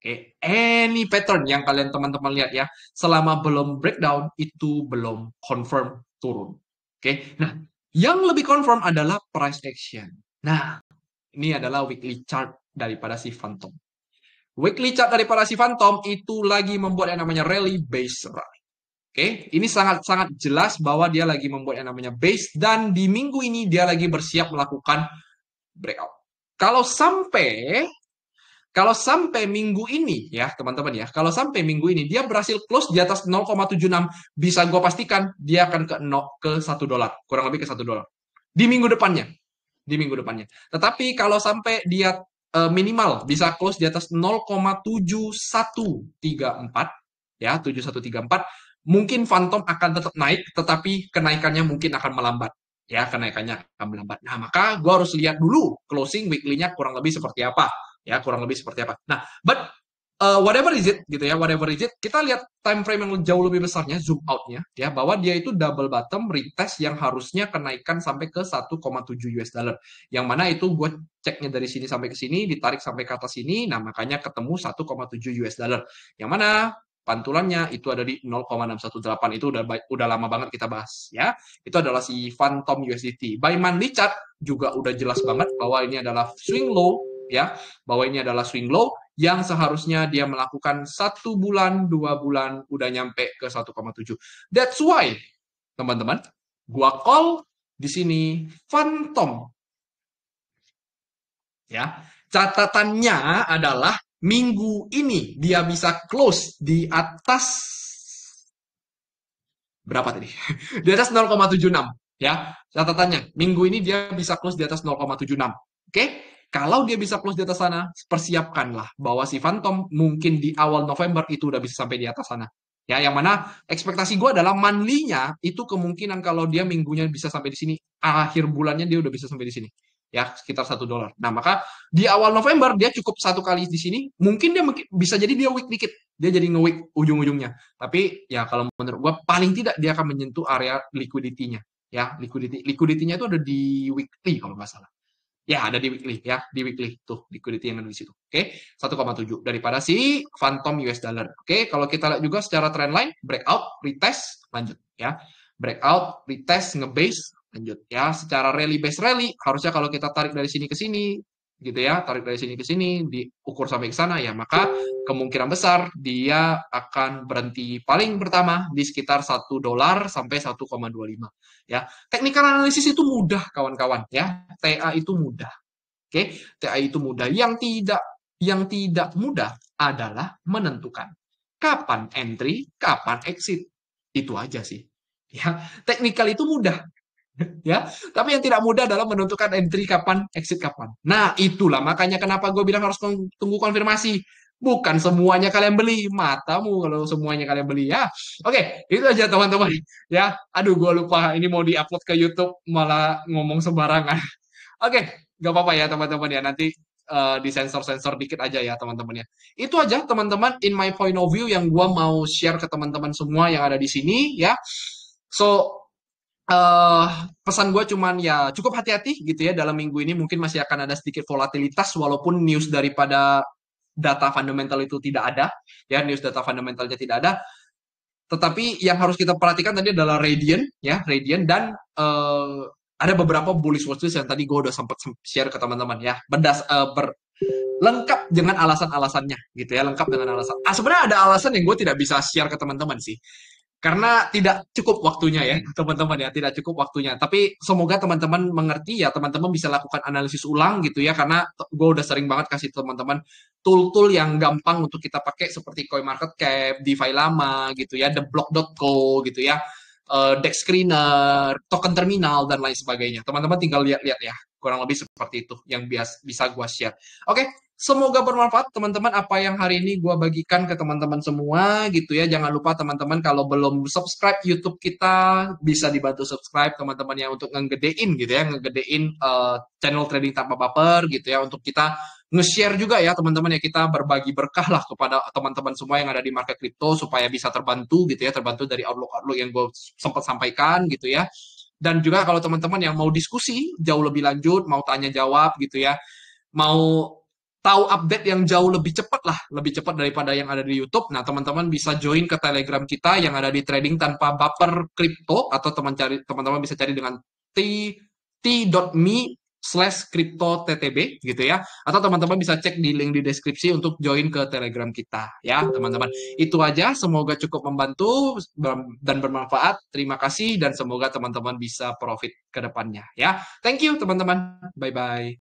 Oke, any pattern yang kalian teman-teman lihat ya, selama belum breakdown itu belum confirm turun. Oke, nah yang lebih confirm adalah price action. Nah, ini adalah weekly chart daripada si Phantom. Weekly chart daripada si Phantom itu lagi membuat yang namanya rally base run. Oke, ini sangat-sangat jelas bahwa dia lagi membuat yang namanya base dan di minggu ini dia lagi bersiap melakukan breakout. Kalau sampai minggu ini ya teman-teman ya, kalau sampai minggu ini dia berhasil close di atas 0,76, bisa gue pastikan dia akan ke $1, kurang lebih ke $1 di minggu depannya, di minggu depannya. Tetapi kalau sampai dia minimal bisa close di atas 0,7134 ya, 7134, mungkin Phantom akan tetap naik, tetapi kenaikannya mungkin akan melambat. Ya, kenaikannya akan melambat. Nah, maka gue harus lihat dulu closing weekly-nya kurang lebih seperti apa. Ya, kurang lebih seperti apa. Nah, but whatever is it gitu ya, whatever is it, kita lihat time frame yang jauh lebih besarnya, zoom out-nya ya, bahwa dia itu double bottom retest yang harusnya kenaikan sampai ke 1,7 US dollar. Yang mana itu gue ceknya dari sini sampai ke sini, ditarik sampai ke atas sini, nah makanya ketemu 1,7 US dollar. Yang mana pantulannya itu ada di 0,618, itu udah lama banget kita bahas ya. Itu adalah si Phantom USDT. By monthly chart juga udah jelas banget bahwa ini adalah swing low ya, bahwa ini adalah swing low yang seharusnya dia melakukan 1 bulan, 2 bulan udah nyampe ke 1,7. That's why teman-teman, gua call di sini Phantom. Ya, catatannya adalah minggu ini dia bisa close di atas berapa tadi? Di atas 0,76 ya. Catatannya, minggu ini dia bisa close di atas 0,76. Oke? Kalau dia bisa close di atas sana, persiapkanlah bahwa si Phantom mungkin di awal November itu udah bisa sampai di atas sana. Ya, yang mana ekspektasi gue adalah monthly-nya itu kemungkinan kalau dia minggunya bisa sampai di sini, akhir bulannya dia udah bisa sampai di sini. Ya, sekitar $1. Nah, maka di awal November dia cukup satu kali di sini, mungkin dia bisa jadi dia weak dikit. Dia jadi nge-weak ujung-ujungnya. Tapi ya kalau menurut gue paling tidak dia akan menyentuh area liquidity-nya. Ya, liquidity-nya itu ada di weekly kalau nggak salah. Ya, ada di weekly ya, di weekly tuh liquidity yang ada di situ. Oke, 1,7 daripada si Phantom US dollar. Oke, kalau kita lihat juga secara trendline breakout, retest, lanjut ya. Breakout, retest, ngebase, lanjut ya. Secara rally base rally harusnya kalau kita tarik dari sini ke sini gitu ya, tarik dari sini ke sini, diukur sampai ke sana ya, maka kemungkinan besar dia akan berhenti paling pertama di sekitar $1 sampai 1,25 ya. Technical analysis itu mudah kawan-kawan ya. TA itu mudah. Oke, TA itu mudah. Yang tidak mudah adalah menentukan kapan entry, kapan exit. Itu aja sih. Ya, technical itu mudah ya. Tapi yang tidak mudah adalah menentukan entry kapan, exit kapan. Nah, itulah makanya kenapa gue bilang harus tunggu konfirmasi. Bukan semuanya kalian beli, matamu kalau semuanya kalian beli ya. Oke, itu aja teman-teman. Ya, aduh gue lupa ini mau diupload ke YouTube malah ngomong sembarangan. Oke, nggak apa-apa ya teman-teman ya. Nanti disensor-sensor dikit aja ya teman-teman ya. Itu aja teman-teman in my point of view yang gue mau share ke teman-teman semua yang ada di sini ya. So, eh pesan gue cuman ya cukup hati-hati gitu ya dalam minggu ini mungkin masih akan ada sedikit volatilitas walaupun news daripada data fundamental itu tidak ada ya news data fundamentalnya tidak ada tetapi yang harus kita perhatikan tadi adalah Radian dan ada beberapa bullish watchlist yang tadi gue udah sempat share ke teman-teman ya lengkap dengan alasan-alasannya gitu ya lengkap dengan alasan sebenarnya ada alasan yang gue tidak bisa share ke teman-teman sih karena tidak cukup waktunya ya teman-teman ya tidak cukup waktunya tapi semoga teman-teman mengerti ya teman-teman bisa lakukan analisis ulang gitu ya karena gue udah sering banget kasih teman-teman tool-tool yang gampang untuk kita pakai seperti CoinMarketCap, DeFi Lama gitu ya, TheBlock.co gitu ya, Dex Screener, token terminal dan lain sebagainya. Teman-teman tinggal lihat-lihat ya kurang lebih seperti itu yang bisa gue share. Oke, semoga bermanfaat teman-teman apa yang hari ini gue bagikan ke teman-teman semua gitu ya. Jangan lupa teman-teman kalau belum subscribe YouTube kita bisa dibantu subscribe teman-teman ya untuk ngegedein gitu ya, ngegedein channel trading tanpa baper gitu ya untuk kita nge-share juga ya teman-teman ya kita berbagi berkah lah kepada teman-teman semua yang ada di market crypto supaya bisa terbantu gitu ya, terbantu dari outlook-outlook yang gue sempat sampaikan gitu ya. Dan juga kalau teman-teman yang mau diskusi jauh lebih lanjut, mau tanya jawab gitu ya, mau tahu update yang jauh lebih cepat lah, lebih cepat daripada yang ada di YouTube. Nah, teman-teman bisa join ke Telegram kita yang ada di Trading Tanpa Baper Crypto atau teman-teman bisa cari dengan t.me/crypto.ttb gitu ya. Atau teman-teman bisa cek di link di deskripsi untuk join ke Telegram kita ya, teman-teman. Itu aja, semoga cukup membantu dan bermanfaat. Terima kasih dan semoga teman-teman bisa profit ke depannya ya. Thank you teman-teman. Bye bye.